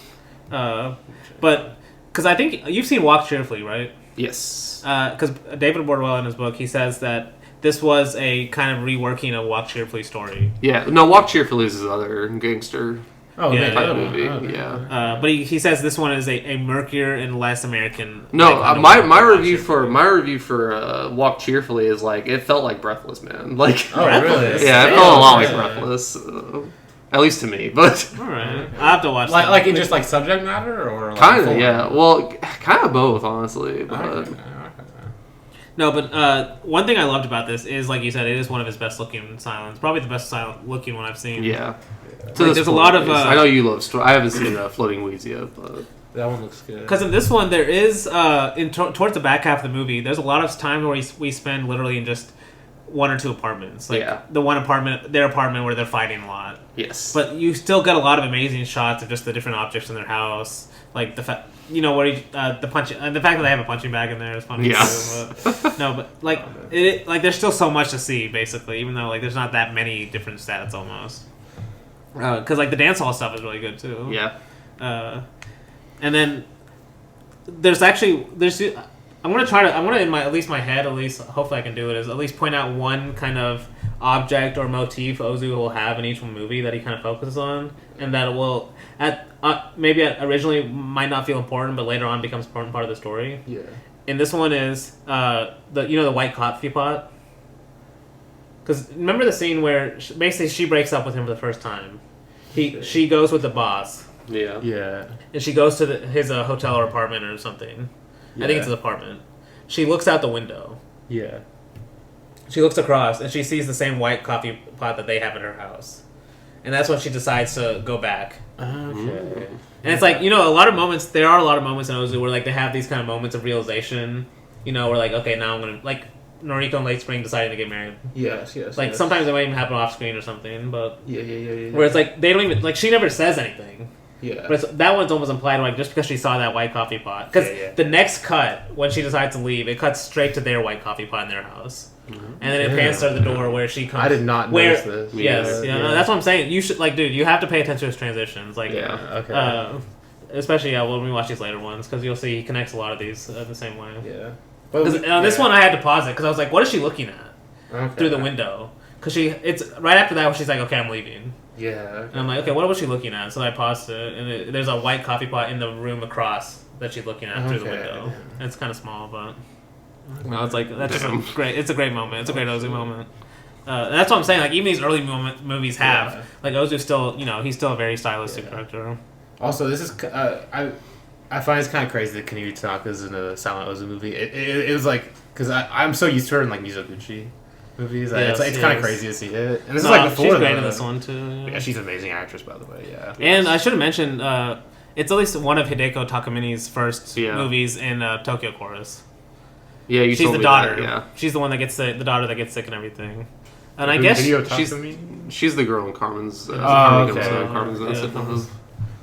Speaker 1: But, because I think, you've seen Walk Cheerfully, right?
Speaker 3: Yes.
Speaker 1: Because David Wardwell in his book, he says that this was a kind of reworking of Walk Cheerfully story.
Speaker 3: Yeah, no, Walk Cheerfully is his other gangster type movie.
Speaker 1: But he says this one is a murkier and less American.
Speaker 3: No, my review for Walk Cheerfully is like it felt like Breathless, man. Like,
Speaker 2: oh really?
Speaker 3: Yeah, it felt a lot like Breathless. At least to me, but
Speaker 1: all right, I have to watch.
Speaker 2: Like in just like subject matter, or like
Speaker 3: kind of, yeah. Well, kind of both, honestly. But
Speaker 1: no, but one thing I loved about this is, like you said, it is one of his best looking silents. Probably the best silent looking one I've seen.
Speaker 3: Yeah.
Speaker 1: So there's a lot of.
Speaker 3: I know you love. I haven't seen Floating Weeds yet, but
Speaker 2: that one looks good.
Speaker 1: Because in this one, there is towards the back half of the movie, there's a lot of time where we spend literally in just one or two apartments. Like their apartment where they're fighting a lot.
Speaker 3: Yes.
Speaker 1: But you still get a lot of amazing shots of just the different objects in their house. Like the fact, where the fact that they have a punching bag in there is funny too. But like there's still so much to see basically, even though like there's not that many different stats almost. Because like the dance hall stuff is really good too.
Speaker 3: Yeah.
Speaker 1: And then there's I'm gonna in my head at least, hopefully I can do it, is at least point out one kind of object or motif Ozu will have in each movie that he kind of focuses on, and that it will maybe originally might not feel important, but later on becomes an important part of the story.
Speaker 2: Yeah.
Speaker 1: And this one is the white coffee pot. Because remember the scene where basically she breaks up with him for the first time. She goes with the boss.
Speaker 3: Yeah.
Speaker 2: Yeah.
Speaker 1: And she goes to his hotel or apartment or something. Yeah. I think it's his apartment. She looks out the window.
Speaker 2: Yeah.
Speaker 1: she looks across and she sees the same white coffee pot that they have at her house, and that's when she decides to go back.
Speaker 2: Okay.
Speaker 1: And it's like, there are a lot of moments in Ozu where like they have these kind of moments of realization, where like, okay, now I'm gonna, like Noriko and Late Spring deciding to get married.
Speaker 2: Yes.
Speaker 1: Like sometimes it might even happen off screen or something, but
Speaker 2: yeah.
Speaker 1: Where it's like they don't even, like, she never says anything.
Speaker 2: Yeah.
Speaker 1: But that one's almost implied, like, just because she saw that white coffee pot. Because the next cut, when she decides to leave, it cuts straight to their white coffee pot in their house. Mm-hmm. And then it pans to the door where she comes.
Speaker 2: I did not notice this.
Speaker 1: Yes, no, that's what I'm saying. You should, like, dude, you have to pay attention to his transitions. Like, especially when we watch these later ones, because you'll see he connects a lot of these the same way.
Speaker 2: Yeah.
Speaker 1: This one I had to pause it because I was like, what is she looking at through the window? Because it's right after that where she's like, okay, I'm leaving.
Speaker 2: Yeah. Okay.
Speaker 1: And I'm like, okay, what was she looking at? So I paused it, and there's a white coffee pot in the room across that she's looking at through the window. And it's kind of small, but it's like that's just a great. It's a great moment. It's a great Ozu moment. And that's what I'm saying. Like even these early movies have like Ozu's still, he's still a very stylistic director.
Speaker 2: Also, this is I find it's kind of crazy that Kaniru Tanaka's in a Silent Ozu movie. It was like because I'm so used to her in like Mizoguchi movies. It's kind of crazy to see it. And this is like before
Speaker 1: she's great in this one too.
Speaker 2: Yeah, she's an amazing actress, by the way. Yeah.
Speaker 1: And I should have mentioned it's at least one of Hideko Takamini's first movies in Tokyo Chorus.
Speaker 3: Yeah,
Speaker 1: she's the daughter. She's the one that gets the daughter that gets sick and everything. And I guess
Speaker 3: she's the girl in Carmen's.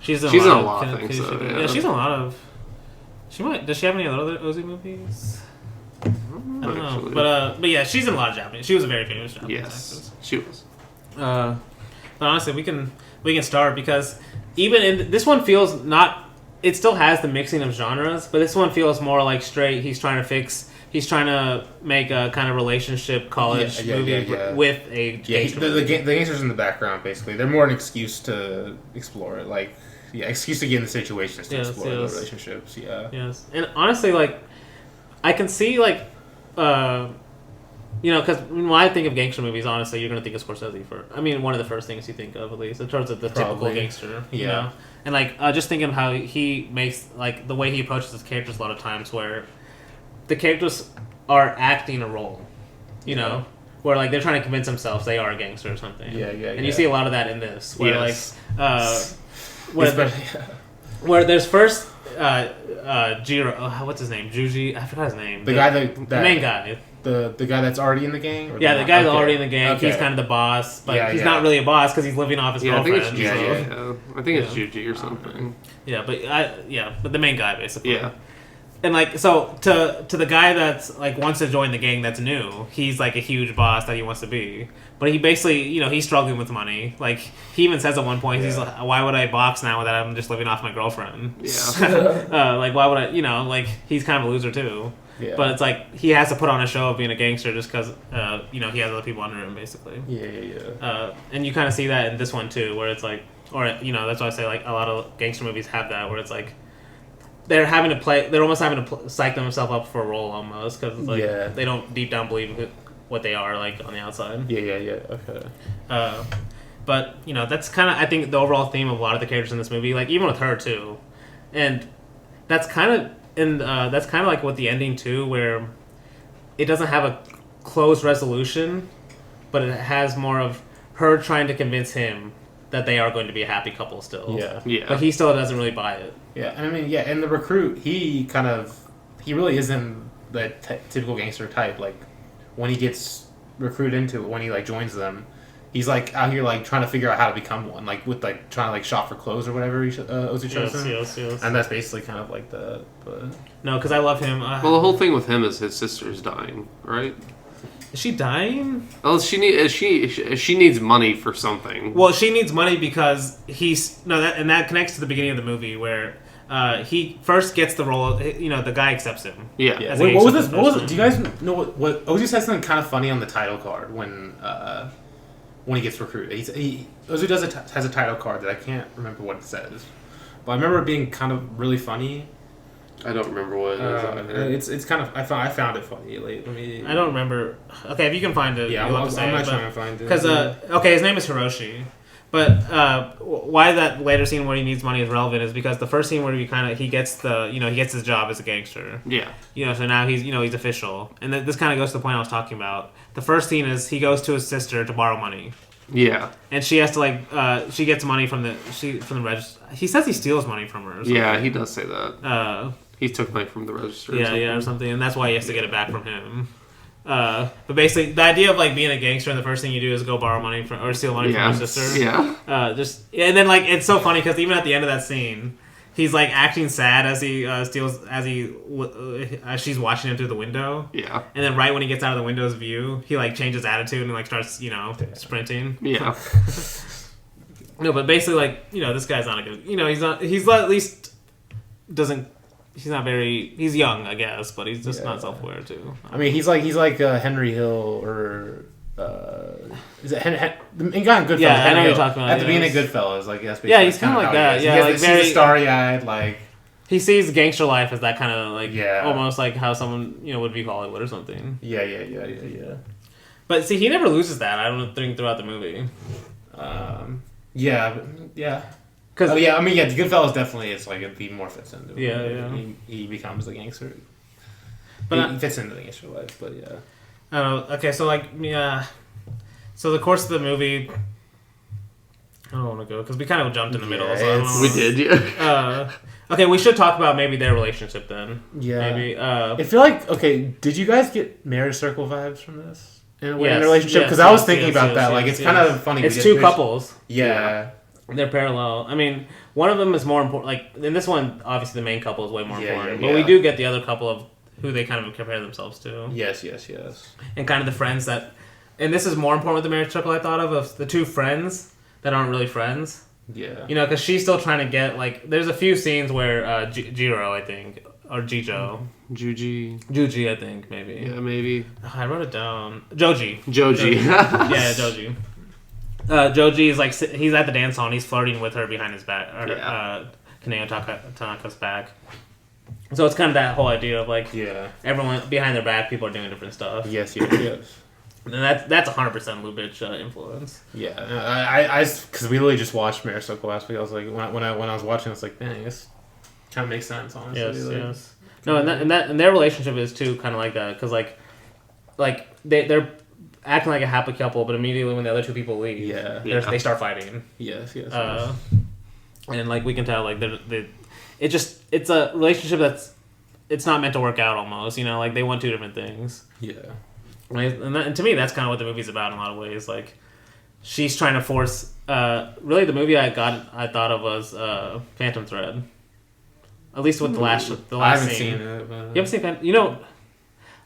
Speaker 3: She's in a lot of things.
Speaker 1: Yeah, she's in a lot of. Does she have any other Ozu movies? I don't know. But yeah, she's in a lot of Japanese. She was a very famous Japanese actress.
Speaker 3: She was.
Speaker 1: But honestly, we can start because even in this one feels not. It still has the mixing of genres, but this one feels more like straight. He's trying to make a kind of relationship college movie with a gangster.
Speaker 2: The gangsters in the background, basically, they're more an excuse to explore it. Like, excuse to get in the situations to explore the relationships. Yeah.
Speaker 1: Yes, and honestly, like, I can see like, because when I think of gangster movies, honestly, you're gonna think of Scorsese one of the first things you think of, at least in terms of the typical gangster. You know? And like just thinking of how he makes like the way he approaches his characters a lot of times where the characters are acting a role, where like they're trying to convince themselves they are a gangster or something. And you see a lot of that in this, where where there's first Jiro, what's his name? Juji, I forgot his name.
Speaker 2: The guy
Speaker 1: the main guy.
Speaker 2: The guy that's already in the gang?
Speaker 1: The guy that's already in the gang. Okay. He's kind of the boss, but he's not really a boss because he's living off his girlfriend.
Speaker 3: I think it's Juji or something.
Speaker 1: But the main guy basically.
Speaker 3: Yeah.
Speaker 1: And like so to the guy that's like wants to join the gang that's new, he's like a huge boss that he wants to be. But he basically, he's struggling with money. Like he even says at one point, he's like, "Why would I box now that I'm just living off my girlfriend?" Yeah. Like why would I? Like he's kind of a loser too. Yeah. But it's like he has to put on a show of being a gangster just because he has other people under him basically.
Speaker 2: Yeah.
Speaker 1: And you kind of see that in this one too, where it's like, or that's why I say like a lot of gangster movies have that, where it's like they're almost having to psych themselves up for a role almost because it's like they don't deep down believe what they are like on the outside.
Speaker 2: Yeah. Okay.
Speaker 1: But that's kind of I think the overall theme of a lot of the characters in this movie, like even with her too, and that's kind of. And that's kind of like with the ending too, where it doesn't have a closed resolution, but it has more of her trying to convince him that they are going to be a happy couple still.
Speaker 2: Yeah.
Speaker 1: But he still doesn't really buy it.
Speaker 2: Yeah, and and the recruit, he really isn't the typical gangster type. Like when he gets recruited into it, when he like joins them, he's like out here like trying to figure out how to become one, like with like trying to like shop for clothes or whatever. Ozu shows him. Yes. And that's basically kind of like the.
Speaker 1: No, because I love him.
Speaker 3: Well, the whole thing with him is his sister's dying, right?
Speaker 1: Is she dying?
Speaker 3: Oh, she needs money for something.
Speaker 1: Well, she needs money because that connects to the beginning of the movie where. He first gets the role. The guy accepts him.
Speaker 2: Yeah. Wait, what was this? What was it? Do you guys know what Ozu says something kind of funny on the title card when he gets recruited? Ozu has a title card that I can't remember what it says, but I remember it being kind of really funny.
Speaker 3: I don't remember what it is.
Speaker 2: It's kind of I found it funny. Like,
Speaker 1: I don't remember. Okay, if you can find it,
Speaker 2: I'm not trying to find it
Speaker 1: because his name is Hiroshi. But why that later scene where he needs money is relevant is because the first scene where he gets his job as a gangster.
Speaker 3: Yeah.
Speaker 1: So now he's official, and this kind of goes to the point I was talking about. The first scene is he goes to his sister to borrow money.
Speaker 3: Yeah.
Speaker 1: And she has to she gets money from the register. He says he steals money from her. Or something.
Speaker 3: Yeah, he does say that. He took money from the register.
Speaker 1: Or something, and that's why he has to get it back from him. But basically, the idea of being a gangster and the first thing you do is go borrow money or steal money from your sister.
Speaker 3: Yeah.
Speaker 1: And then it's so funny because even at the end of that scene, he's acting sad as he steals as she's watching him through the window.
Speaker 3: Yeah.
Speaker 1: And then right when he gets out of the window's view, he changes attitude and starts sprinting.
Speaker 3: Yeah.
Speaker 1: No, but basically this guy's not a good. He's at least doesn't. He's not very. He's young, I guess, but he's just not self-aware too.
Speaker 2: I mean, he's like Henry Hill or is it he got Goodfellas?
Speaker 1: Yeah, I know you're talking about.
Speaker 2: At the beginning of Goodfellas,
Speaker 1: yeah, he's kind of like that. Yeah,
Speaker 2: he's very starry-eyed,
Speaker 1: He sees gangster life as that kind of almost like how someone would view Hollywood or something.
Speaker 2: Yeah.
Speaker 1: But see, he never loses that. I don't think throughout the movie.
Speaker 2: Yeah. Goodfellas definitely is he more fits into it.
Speaker 1: Yeah.
Speaker 2: He becomes the gangster.
Speaker 1: But
Speaker 2: he fits into the gangster life, but yeah.
Speaker 1: I don't know. Okay, so so the course of the movie. I don't want to go because we kind of jumped in the middle. So
Speaker 3: we did, yeah.
Speaker 1: Okay, we should talk about maybe their relationship then.
Speaker 2: Yeah.
Speaker 1: Maybe.
Speaker 2: I feel did you guys get Marriage Circle vibes from this? In a relationship? Because
Speaker 1: yes,
Speaker 2: I was thinking about that. It's kind of funny.
Speaker 1: It's two couples.
Speaker 2: Yeah.
Speaker 1: They're parallel. I mean, one of them is more important. In this one, obviously the main couple is way more important. But we do get the other couple of who they kind of compare themselves to.
Speaker 2: Yes.
Speaker 1: And kind of the friends that... And this is more important with the Marriage Circle I thought of the two friends that aren't really friends.
Speaker 2: Yeah.
Speaker 1: Because she's still trying to get... there's a few scenes where Jiro, I think, or Jijo... Juji, I think, maybe.
Speaker 3: Yeah, maybe.
Speaker 1: Oh, I wrote it down. Joji.
Speaker 3: Yeah,
Speaker 1: Joji. Joji is he's at the dance hall and he's flirting with her behind his back, or Kaneo Tanaka's back. So it's kind of that whole idea of everyone behind their back, people are doing different stuff.
Speaker 2: Yes.
Speaker 1: And that's 100% Lubitsch influence.
Speaker 2: Yeah, I because we literally just watched Marriage Circle last week. I was when I was watching, I was man, this kind of makes sense, honestly.
Speaker 1: Yes. No, and their relationship is too kind of like that because they're acting like a happy couple, but immediately when the other two people leave, they start fighting.
Speaker 2: Yes.
Speaker 1: And we can tell it's a relationship it's not meant to work out almost. They want two different things.
Speaker 2: Yeah.
Speaker 1: And to me, that's kind of what the movie's about in a lot of ways. She's trying to force. Really, the movie I thought of was Phantom Thread. At least with the last scene.
Speaker 2: I haven't seen it. But...
Speaker 1: You haven't seen Phantom?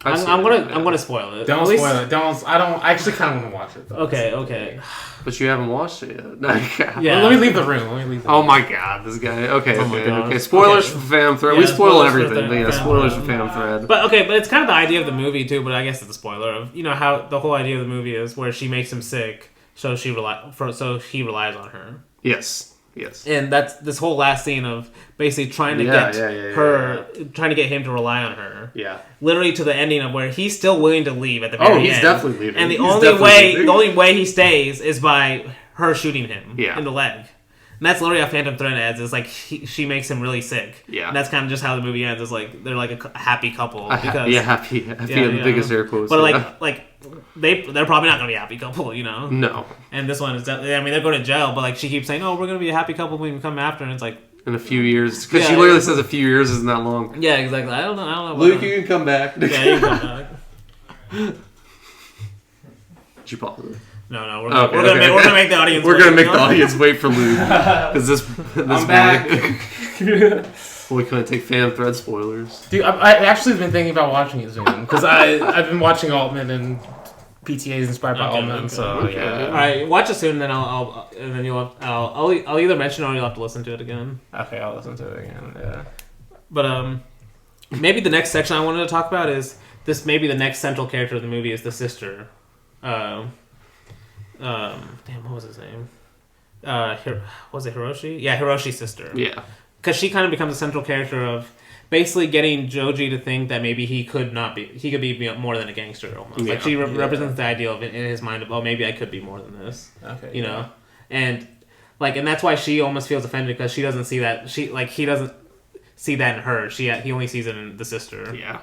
Speaker 1: I'm gonna spoil it.
Speaker 2: Don't spoil it. I don't. I actually kind of want to watch it. Though.
Speaker 3: Okay. But you haven't watched it yet.
Speaker 2: Yeah. Let me leave the room.
Speaker 3: Oh my god, this guy. Okay. Spoilers for Phantom Thread. We spoil everything. But spoilers for Phantom Thread.
Speaker 1: But it's kind of the idea of the movie too. But I guess it's a spoiler of how the whole idea of the movie is where she makes him sick, so he relies on her.
Speaker 3: Yes.
Speaker 1: And that's this whole last scene of basically trying to trying to get him to rely on her.
Speaker 3: Yeah.
Speaker 1: Literally to the ending of where he's still willing to leave at the very end.
Speaker 3: Oh, he's definitely leaving.
Speaker 1: And the only way he stays is by her shooting him in the leg. And that's literally how Phantom Thread ends. Is she makes him really sick.
Speaker 3: Yeah.
Speaker 1: And that's kind of just how the movie ends. Is they're a happy couple.
Speaker 3: Happy. The biggest air quotes.
Speaker 1: But they're probably not going to be a happy couple,
Speaker 3: No.
Speaker 1: And this one is definitely, they're going to jail, but she keeps saying, oh, we're going to be a happy couple when we come after, and it's
Speaker 3: in a few years. Because she literally says a few years isn't that long.
Speaker 1: Yeah, exactly. I don't know.
Speaker 3: Luke, you can come back.
Speaker 1: Yeah, you can come back.
Speaker 3: Did you pause it?
Speaker 1: No, we're gonna make the audience.
Speaker 3: We're gonna make the audience wait for Luke because this
Speaker 2: I'm back.
Speaker 3: We couldn't take Phantom Thread spoilers.
Speaker 2: Dude, I actually been thinking about watching it soon because I've been watching Altman and PTA's inspired by Altman. So yeah.
Speaker 1: All right, watch it soon, and then I'll either mention it or you'll have to listen to it again.
Speaker 2: Okay, I'll listen to it again. Yeah.
Speaker 1: But maybe the next section I wanted to talk about is this. Maybe the next central character of the movie is the sister. What was his name? Was it Hiroshi? Yeah, Hiroshi's sister.
Speaker 3: Yeah.
Speaker 1: Because she kind of becomes a central character of basically getting Joji to think that maybe he could be more than a gangster almost. She represents the ideal of in his mind of, oh, maybe I could be more than this.
Speaker 2: Okay.
Speaker 1: You know? And like, and that's why she almost feels offended because she doesn't see that he doesn't see that in her. He only sees it in the sister.
Speaker 3: Yeah.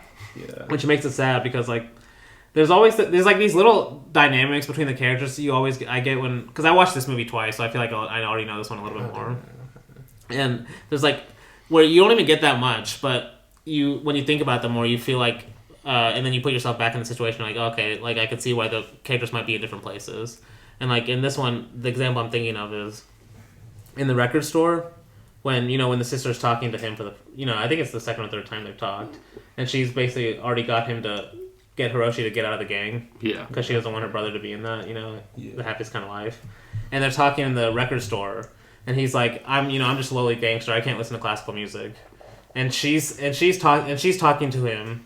Speaker 1: Which makes it sad because like there's like these little dynamics between the characters that I get when because I watched this movie twice, so I feel like I already know this one a little bit more. And there's like where you don't even get that much, but when you think about them more, you feel like. And then you put yourself back in the situation like, okay, like I could see why the characters might be in different places. And like in this one, the example I'm thinking of is in the record store when the sister's talking to him for I think it's the second or third time they've talked, and she's basically already got him to get Hiroshi to get out of the gang.
Speaker 3: Yeah.
Speaker 1: Because she doesn't want her brother to be in that, the happiest kind of life. And they're talking in the record store, and he's like, I'm just a lowly gangster. I can't listen to classical music. And she's talking to him.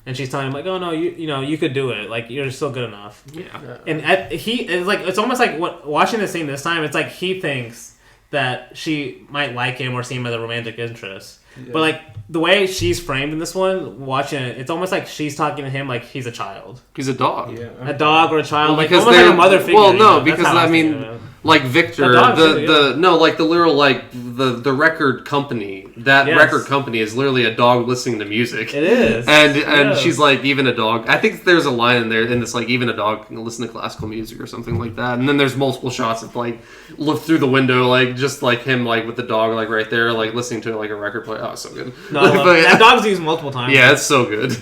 Speaker 1: And she's telling him like, "Oh no, you could do it. Like you're still good enough."
Speaker 3: Yeah.
Speaker 1: And it's almost like watching the scene this time. It's like he thinks that she might like him or see him as a romantic interest. Yeah. But like the way she's framed in this one, watching it, it's almost like she's talking to him like he's a child.
Speaker 3: He's a dog.
Speaker 1: Yeah. A dog or a child, like almost
Speaker 3: like
Speaker 1: a mother figure.
Speaker 3: Well, no, because I mean, like Victor, the literal like the record company. That record company is literally a dog listening to music.
Speaker 1: It is,
Speaker 3: and she's like even a dog. I think there's a line in there in this like even a dog can listen to classical music or something like that. And then there's multiple shots of like look through the window like just like him like with the dog like right there like listening to like a record player. Oh, it's so good.
Speaker 1: No, that dog's used multiple times.
Speaker 3: Yeah, it's so good.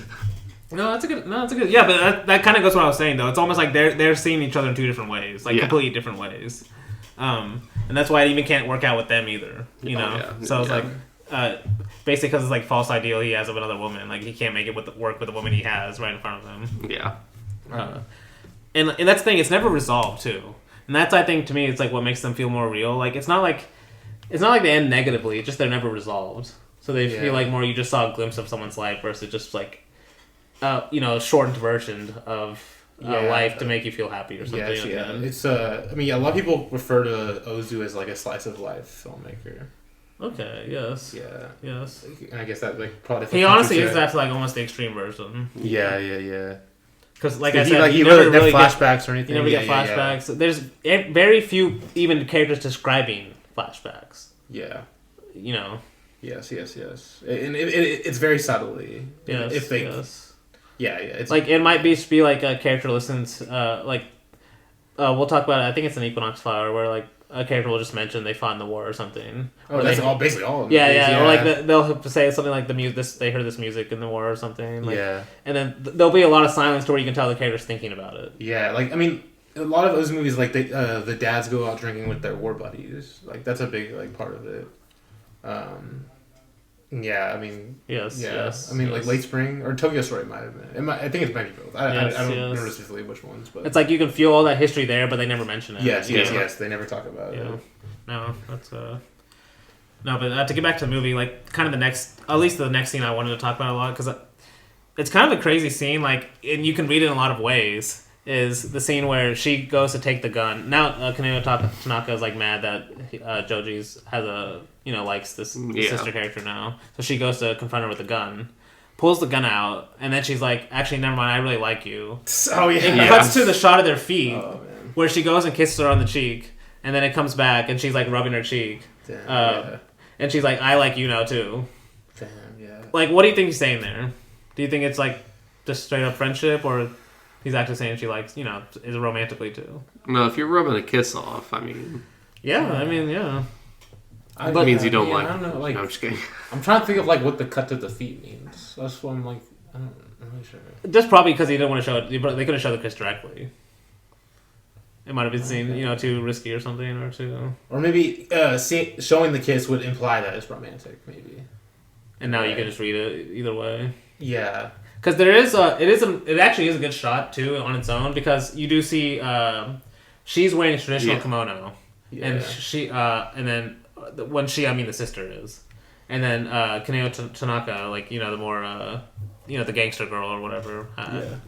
Speaker 1: No, that's a good. Yeah, but that kind of goes to what I was saying though. It's almost like they're seeing each other in two different ways, like completely different ways. And that's why it even can't work out with them either. So it's like basically because it's like false ideal he has of another woman. Like he can't make it work with the woman he has right in front of him.
Speaker 3: Yeah.
Speaker 1: And that's the thing. It's never resolved too, and that's I think to me it's like what makes them feel more real. Like it's not like they end negatively. It's just they're never resolved. So they feel like more you just saw a glimpse of someone's life versus just like a shortened version of life to make you feel happy or something.
Speaker 2: It's a lot of people refer to Ozu as like a slice of life filmmaker.
Speaker 1: Okay. Yes.
Speaker 2: Yeah.
Speaker 1: Yes.
Speaker 2: And I guess that like probably
Speaker 1: he honestly is that's like almost the extreme version.
Speaker 2: Yeah.
Speaker 1: Because like I said, you never really
Speaker 2: flashbacks or anything.
Speaker 1: You never get flashbacks. Yeah. There's very few even characters describing flashbacks.
Speaker 2: Yeah.
Speaker 1: Yes.
Speaker 2: And it's very subtly.
Speaker 1: Yes.
Speaker 2: If they.
Speaker 1: Yes.
Speaker 2: Yeah. It's
Speaker 1: like it might be like a character listens. We'll talk about it. I think it's an Equinox Flower where like a character will just mention they fought in the war or something.
Speaker 2: Oh, that's basically all.
Speaker 1: Yeah. Or like they'll have to say something like they heard this music in the war or something. Like, and then there'll be a lot of silence to where you can tell the character's thinking about it.
Speaker 2: Yeah, like I mean, a lot of those movies like the dads go out drinking with their war buddies. Like that's a big like part of it. Yeah, I mean,
Speaker 1: yes.
Speaker 2: I mean, like Late Spring or Tokyo Story might have been. I think it might be both. I don't remember specifically which ones, but
Speaker 1: it's like you can feel all that history there, but they never mention it.
Speaker 2: Yes. They never talk about it.
Speaker 1: No, that's no. But to get back to the movie, like kind of the next scene I wanted to talk about a lot because it's kind of a crazy scene. Like, and you can read it in a lot of ways. Is the scene where she goes to take the gun. Now, Kaneko Tanaka is like mad that Joji's has likes this sister character now. So she goes to confront her with the gun, pulls the gun out, and then she's like, actually, never mind, I really like you.
Speaker 2: Oh, yeah.
Speaker 1: It cuts to the shot of their feet where she goes and kisses her on the cheek, and then it comes back, and she's like rubbing her cheek.
Speaker 2: Damn,
Speaker 1: and she's like, I like you now, too.
Speaker 2: Damn, yeah.
Speaker 1: Like, what do you think he's saying there? Do you think it's like just straight up friendship, or he's actually saying she likes, is romantically, too?
Speaker 3: No, if you're rubbing a kiss off, I mean...
Speaker 1: Yeah.
Speaker 3: It means you don't like.
Speaker 2: I don't know. Like,
Speaker 3: no, I'm just kidding.
Speaker 2: I'm trying to think of like what the cut to the feet means. That's what I'm like. I'm really sure.
Speaker 1: Just probably because he didn't want to show it. They could have showed the kiss directly. It might have been seen, too risky or something, or too.
Speaker 2: Or maybe showing the kiss would imply that it's romantic, maybe.
Speaker 1: And now you can just read it either way.
Speaker 2: Yeah.
Speaker 1: Because it actually is a good shot too on its own because you do see she's wearing a traditional kimono, and the sister is, and then Kaneko Tanaka, like the more the gangster girl or whatever,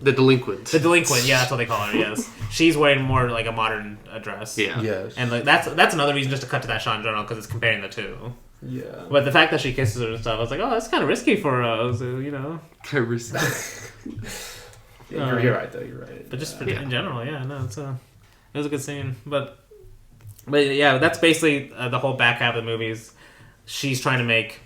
Speaker 3: the delinquent,
Speaker 1: that's what they call her. Yes, she's wearing more like a modern dress.
Speaker 3: Yeah,
Speaker 2: yes,
Speaker 1: and like that's another reason just to cut to that shot in general because it's comparing the two.
Speaker 2: Yeah,
Speaker 1: but the fact that she kisses her and stuff, I was like, oh, that's kind of risky for Ozu,
Speaker 3: Kind of risky.
Speaker 2: You're right though. You're right.
Speaker 1: But just in general, it was a good scene. But But yeah, that's basically the whole back half of the movies. She's trying to make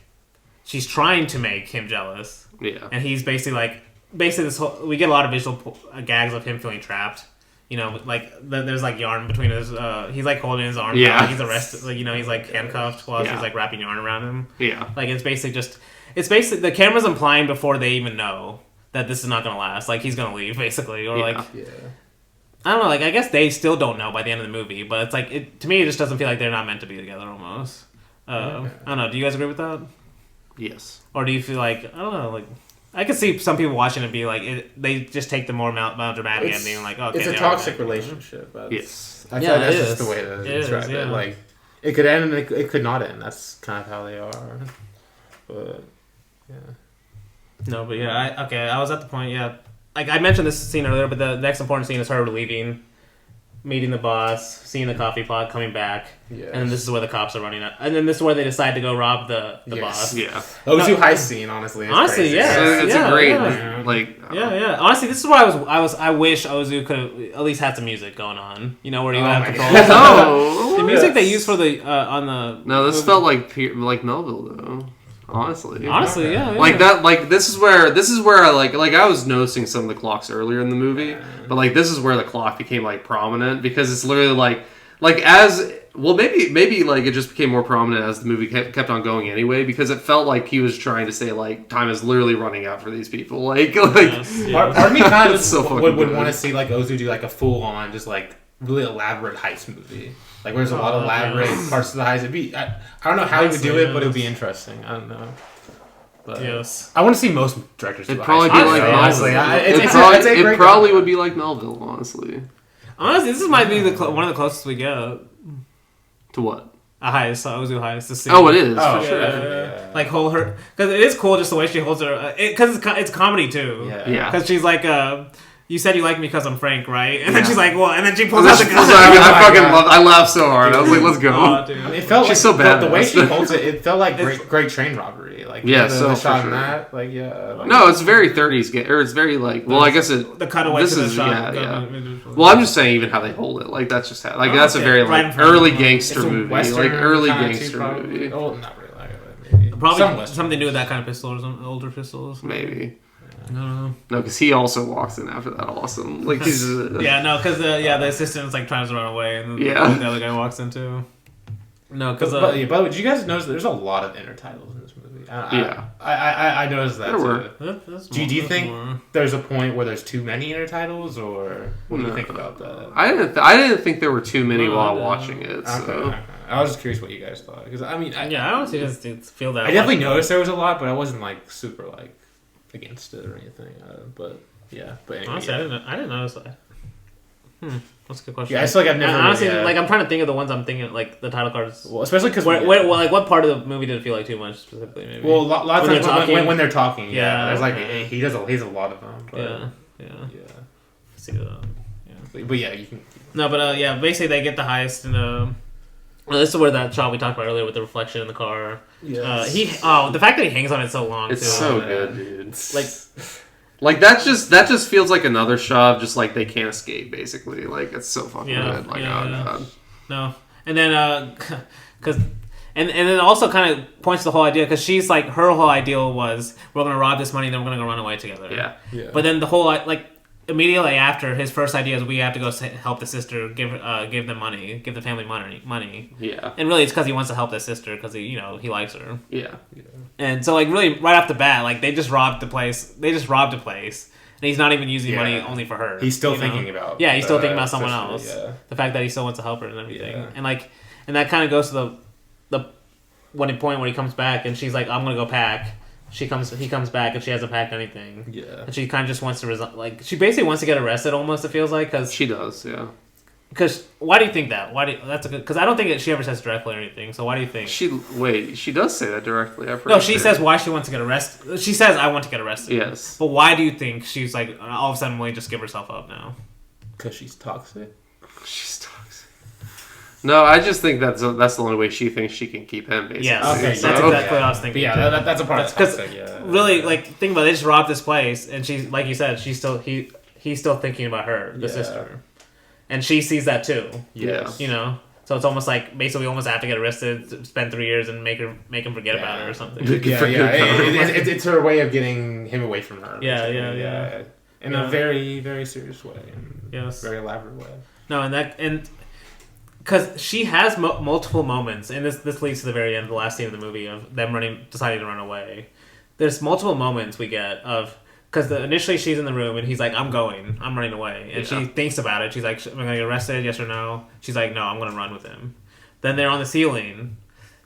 Speaker 1: him jealous.
Speaker 3: Yeah.
Speaker 1: And he's basically this whole, we get a lot of visual gags of him feeling trapped. You know, like there's like yarn between his. He's like holding his arm.
Speaker 3: Yeah.
Speaker 1: Down. He's arrested. Like, you know, he's like handcuffed while she's like wrapping yarn around him.
Speaker 3: Yeah.
Speaker 1: Like it's basically the camera's implying before they even know that this is not gonna last. Like he's gonna leave basically, or I don't know. Like I guess they still don't know by the end of the movie, but it's like to me it just doesn't feel like they're not meant to be together almost. I don't know. Do you guys agree with that?
Speaker 3: Yes.
Speaker 1: Or do you feel like I don't know? Like I could see some people watching and be like, they just take the more melodramatic ending, like, okay,
Speaker 2: it's a toxic relationship.
Speaker 3: Yes,
Speaker 2: I feel like that's just the way to describe it. Like, it could end and it could not end. That's kind of how they are. But yeah,
Speaker 1: no, but yeah, I was at the point. Yeah, like I mentioned this scene earlier, but the next important scene is her leaving, meeting the boss, seeing the coffee pot, coming back, and then this is where the cops are running at, and then this is where they decide to go rob the boss.
Speaker 3: Yeah,
Speaker 2: Ozu heist scene, honestly, crazy.
Speaker 1: Yeah,
Speaker 3: it's a great
Speaker 1: Honestly, this is where I wish Ozu could at least had some music going on. You know, where you have control.
Speaker 3: No,
Speaker 1: the music they use for the on the
Speaker 3: this felt like Melville though. Honestly,
Speaker 1: yeah.
Speaker 3: Like that, like this is where I like I was noticing some of the clocks earlier in the movie, but like this is where the clock became like prominent because it's literally like as well maybe like it just became more prominent as the movie kept on going anyway because it felt like he was trying to say like time is literally running out for these people part
Speaker 2: of me kind of
Speaker 3: so
Speaker 2: would want to see like Ozu do like a full on just like really elaborate heist movie. Like, where there's a lot of elaborate parts of the heist. I don't know how he would do it, but it would be interesting. I don't know. But I want to see most directors do
Speaker 3: It'd probably be like
Speaker 2: honestly.
Speaker 3: It probably would be like Melville, honestly.
Speaker 1: Honestly, this might be one of the closest we get.
Speaker 3: To what?
Speaker 1: A heist, Ozu heist.
Speaker 3: Oh, it is, for sure.
Speaker 1: Yeah. Like, hold her... Because it is cool just the way she holds her... Because it's comedy, too.
Speaker 3: Yeah.
Speaker 1: Because she's like... you said you like me because I'm Frank, right? And then she's like, well, and then she pulls out the gun.
Speaker 3: I laughed so hard. I was like, let's go.
Speaker 1: Oh, dude.
Speaker 2: It felt
Speaker 3: she's so bad.
Speaker 2: The way she holds it felt like great train robbery. Like,
Speaker 3: the
Speaker 2: shot
Speaker 3: sure.
Speaker 2: in that. Like,
Speaker 3: no, it's very 30s, or it's very like, well, I guess it.
Speaker 1: The cutaway to the shot.
Speaker 3: Well, I'm just saying, even how they hold it. Like, that's just how. Like, that's a very like early gangster movie. Like, early gangster movie.
Speaker 2: Oh, not really. Maybe.
Speaker 1: Probably something to do with that kind of pistol or some older pistols.
Speaker 3: Maybe.
Speaker 1: No,
Speaker 3: because he also walks in after that. Awesome, like he's
Speaker 1: because the assistant's like tries to run away, and the other guy walks in too. No, because
Speaker 2: but did you guys notice there's a lot of intertitles in this movie? I noticed that too. Do you think there's a point where there's too many intertitles, or what do you think about that?
Speaker 3: I didn't think there were too many while watching it. So.
Speaker 2: Okay. I was just curious what you guys thought because I
Speaker 1: honestly didn't feel that.
Speaker 2: I definitely noticed there was a lot, but I wasn't like super like against it or anything. But anyway,
Speaker 1: honestly, I didn't notice that. That's a good question.
Speaker 2: Yeah, I feel like I've never
Speaker 1: honestly like I'm trying to think of the ones I'm thinking like the title cards.
Speaker 2: Well, especially because
Speaker 1: like what part of the movie did it feel like too much specifically? Maybe.
Speaker 2: Well, a lot of times when they're talking, there's like he has a lot of them. But,
Speaker 1: yeah. See that. Yeah.
Speaker 2: But yeah, you can.
Speaker 1: No, but basically they get the heist and. This is where that shot we talked about earlier with the reflection in the car. Yeah. The fact that he hangs on it so long.
Speaker 3: It's
Speaker 1: too.
Speaker 3: So good, dude. Like that just feels like another shot of just like they can't escape basically. Like it's so fucking good. Like God.
Speaker 1: No, and then because and then it also kind of points to the whole idea because she's like her whole ideal was we're gonna rob this money and then we're gonna go run away together.
Speaker 3: Yeah.
Speaker 1: But then the whole like. Immediately after, his first idea is we have to go help the sister, give them money, give the family money.
Speaker 3: Yeah.
Speaker 1: And really, it's because he wants to help the sister because he likes her.
Speaker 3: Yeah.
Speaker 1: And so, like, really, right off the bat, like they just robbed the place. They just robbed a place, and he's not even using money only for her.
Speaker 2: He's still thinking about.
Speaker 1: Yeah, he's still thinking about someone else. Yeah. The fact that he still wants to help her and everything, and that kind of goes to the one point where he comes back and she's like, "I'm gonna go pack." He comes back and she hasn't packed anything.
Speaker 2: Yeah.
Speaker 1: And she kind of just wants to like she basically wants to get arrested almost. It feels like because
Speaker 3: she does, yeah.
Speaker 1: Because why do you think that? That's a good because I don't think she ever says directly or anything. So why do you think
Speaker 3: she does say that directly?
Speaker 1: No, she says why she wants to get arrested. She says I want to get arrested.
Speaker 3: Yes.
Speaker 1: But why do you think she's like all of a sudden willing to just give herself up now?
Speaker 2: Because she's toxic.
Speaker 3: She's toxic. No, I just think that's the only way she thinks she can keep him, basically.
Speaker 1: Yes, okay, that's exactly what I was thinking.
Speaker 2: But yeah, that's a part of toxic,
Speaker 1: really, like, think about it, they just robbed this place, and she's, like you said, he's still thinking about her, the sister. And she sees that too.
Speaker 3: Yes.
Speaker 1: You know? So it's almost like basically we almost have to get arrested, spend 3 years, and make him forget about it or something.
Speaker 2: It's her way of getting him away from her.
Speaker 1: Yeah.
Speaker 2: In a very, very serious way. Very elaborate way.
Speaker 1: No, and because she has multiple moments, and this leads to the very end, the last scene of the movie of them deciding to run away. There's multiple moments we get of. Because initially she's in the room and he's like, I'm running away. And she thinks about it. She's like, am I going to get arrested? Yes or no? She's like, no, I'm going to run with him. Then they're on the ceiling.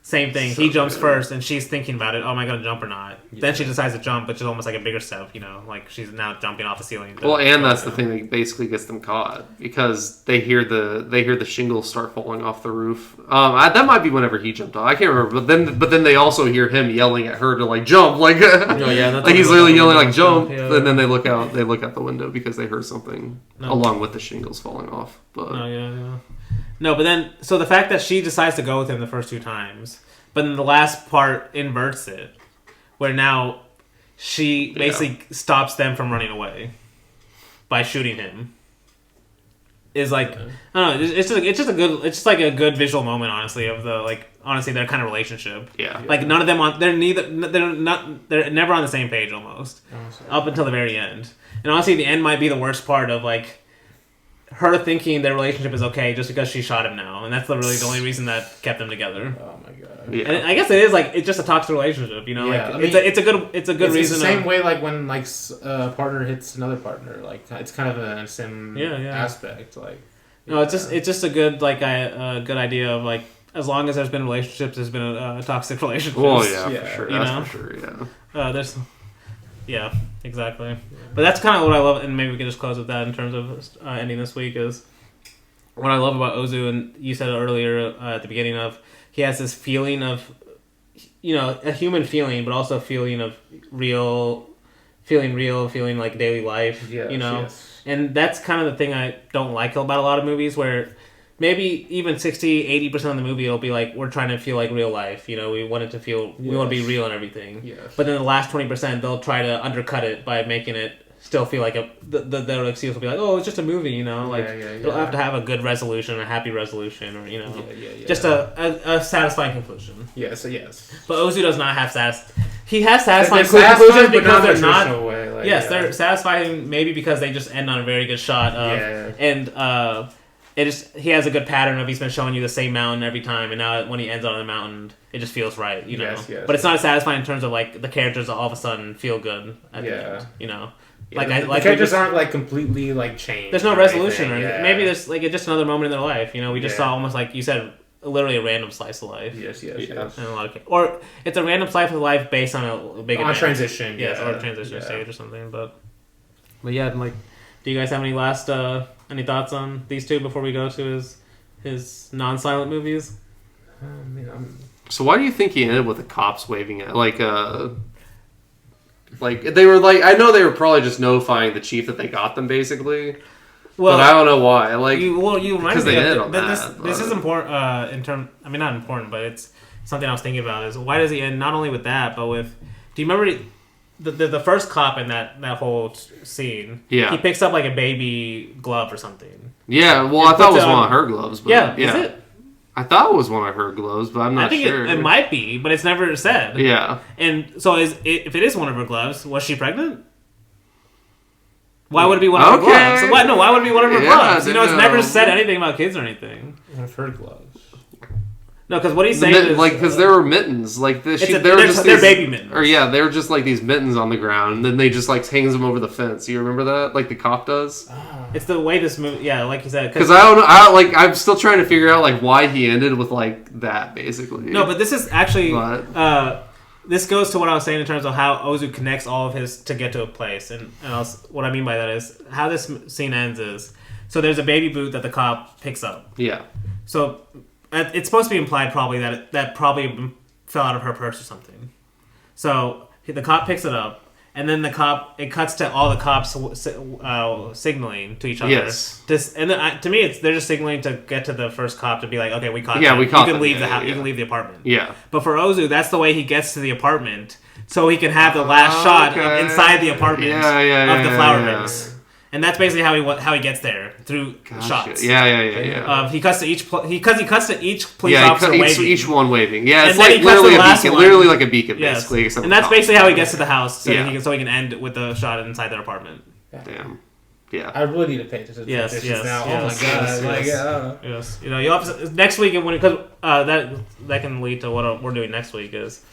Speaker 1: Same thing. So he jumps first and she's thinking about it. Oh, am I going to jump or not? Yeah. Then she decides to jump, which is almost like a bigger step, like she's now jumping off the ceiling.
Speaker 3: Well, and that's the thing that basically gets them caught because they hear the shingles start falling off the roof. That might be whenever he jumped off. I can't remember. But then they also hear him yelling at her to like jump, like like he's literally yelling like jump. Yeah. And then they look out the window because they heard something along with the shingles falling off. But
Speaker 1: No, but then, so the fact that she decides to go with him the first 2 times, but then the last part inverts it, where now she basically stops them from running away by shooting him, is like, I don't know, it's just a good visual moment, honestly, of their kind of relationship.
Speaker 3: Yeah.
Speaker 1: Like none of them they're never on the same page almost, up until the very end. And honestly, the end might be the worst part of like, her thinking their relationship is okay just because she shot him now, and that's the only reason that kept them together.
Speaker 2: Oh my god!
Speaker 1: Yeah. And I guess it is like it's just a toxic relationship, Yeah, it's a good reason.
Speaker 2: It's the same way like when like a partner hits another partner, like it's kind of a sim aspect. Like
Speaker 1: no, it's just a good a good idea of like as long as there's been relationships, there's been a toxic relationship.
Speaker 3: Well, for sure. That's for sure. Yeah.
Speaker 1: Yeah, exactly. Yeah. But that's kind of what I love, and maybe we can just close with that in terms of ending this week, is what I love about Ozu, and you said it earlier at the beginning of, he has this feeling of, a human feeling, but also a feeling of feeling like daily life,
Speaker 2: Yes.
Speaker 1: And that's kind of the thing I don't like about a lot of movies, where maybe even 60-80% of the movie it'll be like we're trying to feel like real life. We want it to feel we want to be real and everything.
Speaker 2: Yes.
Speaker 1: But then the last 20% they'll try to undercut it by making it still feel like the excuse will be like, oh, it's just a movie. It'll have to have a good resolution, a happy resolution, or just a satisfying conclusion.
Speaker 2: Yes.
Speaker 1: But Ozu does not have he has satisfying conclusions because they're not. They're satisfying maybe because they just end on a very good shot of he has a good pattern of he's been showing you the same mountain every time, and now when he ends on the mountain, it just feels right,
Speaker 2: Yes,
Speaker 1: But it's not satisfying in terms of like the characters all of a sudden feel good at the end,
Speaker 2: the characters aren't like completely like changed.
Speaker 1: There's no resolution, or maybe there's like just another moment in their life. We just saw almost like you said, literally a random slice of life.
Speaker 2: Yes.
Speaker 1: And a lot of or it's a random slice of life based on a big event.
Speaker 2: Transition,
Speaker 1: or a transition stage or something. But yeah, like, do you guys have any last any thoughts on these two before we go to his non-silent movies?
Speaker 3: So why do you think he ended with the cops waving at like they were like, I know they were probably just notifying the chief that they got them basically. Well, but I don't know why. Like, you
Speaker 1: because they did on that. This is important not important, but it's something I was thinking about. Is why does he end not only with that, but with? Do you remember the first cop in that whole scene?
Speaker 3: Yeah,
Speaker 1: he picks up like a baby glove or something.
Speaker 3: Yeah, well, I thought it was one of her gloves. But
Speaker 1: is it?
Speaker 3: I thought it was one of her gloves, but I'm not sure.
Speaker 1: It might be, but it's never said.
Speaker 3: Yeah.
Speaker 1: And so if it is one of her gloves, was she pregnant? Why would it be one of her gloves? Why would it be one of her gloves? It's never said anything about kids or anything.
Speaker 2: One of her gloves.
Speaker 1: No, because what he's saying is...
Speaker 3: because there were mittens. Like, they're
Speaker 1: baby mittens.
Speaker 3: Or, they were just, like, these mittens on the ground, and then they just, like, hangs them over the fence. You remember that? Like, the cop does?
Speaker 1: It's the way this movie... Yeah, like you said.
Speaker 3: Because I don't know... I'm still trying to figure out, like, why he ended with, like, that, basically.
Speaker 1: No, but this is actually... this goes to what I was saying in terms of how Ozu connects all of his to get to a place. And what I mean by that is, how this scene ends is... So there's a baby boot that the cop picks up.
Speaker 3: Yeah.
Speaker 1: So... It's supposed to be implied probably that probably fell out of her purse or something. So the cop picks it up, and then it cuts to all the cops signaling to each other.
Speaker 3: Yes.
Speaker 1: To me, they're just signaling to get to the first cop to be like, okay, we caught them.
Speaker 3: Yeah, we caught them.
Speaker 1: You can leave the house. You can leave the apartment.
Speaker 3: Yeah.
Speaker 1: But for Ozu, that's the way he gets to the apartment, so he can have the last shot inside the apartment of the flower vase. And that's basically how he gets there through shots.
Speaker 3: Yeah.
Speaker 1: He cuts to each police officer waving.
Speaker 3: Each one waving. Yeah, it's
Speaker 1: and
Speaker 3: like literally like a beacon, basically.
Speaker 1: And that's basically how he gets to the house, so he can end with the shot inside their apartment.
Speaker 3: Damn. Yeah.
Speaker 2: I really need to pay attention to this now. Oh my god.
Speaker 1: Yes. You know, you'll have to, next week, because that can lead to what we're doing next week is.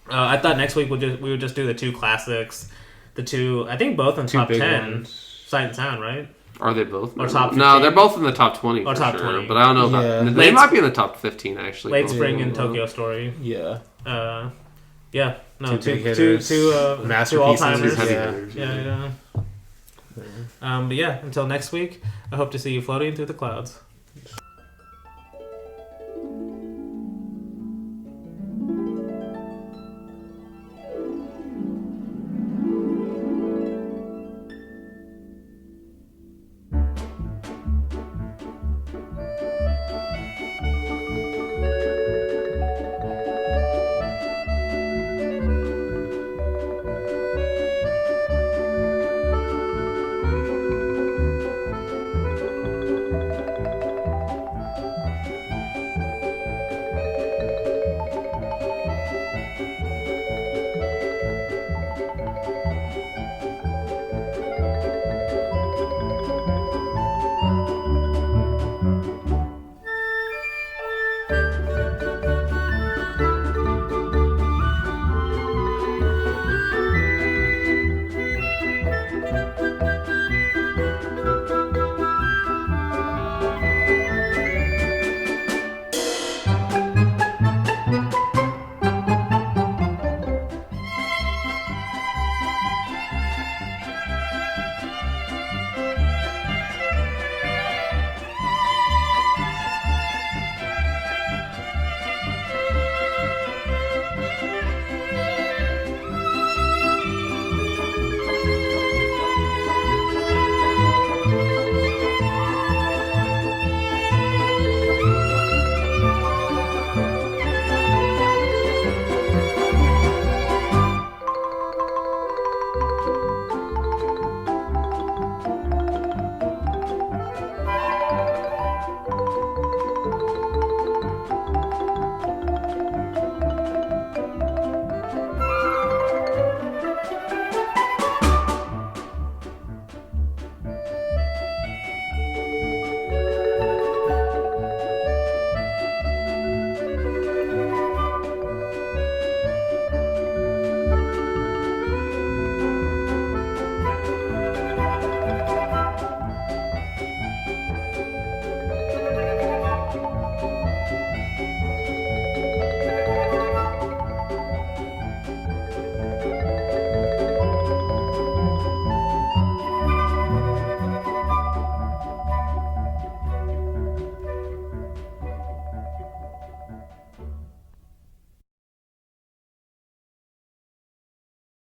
Speaker 1: I thought next week we would just do the 2 classics, the 2 I think both in top 10, Sight and Sound, right?
Speaker 3: Are they both?
Speaker 1: Or top 15?
Speaker 3: No, they're both in the top 20
Speaker 1: or top 20.
Speaker 3: But I don't know about they might be in the top 15 actually.
Speaker 1: Late Spring and Tokyo Story.
Speaker 2: Yeah.
Speaker 1: Yeah. No, two
Speaker 2: masterpieces.
Speaker 1: all-timers.
Speaker 2: Yeah.
Speaker 1: But yeah, until next week, I hope to see you floating through the clouds.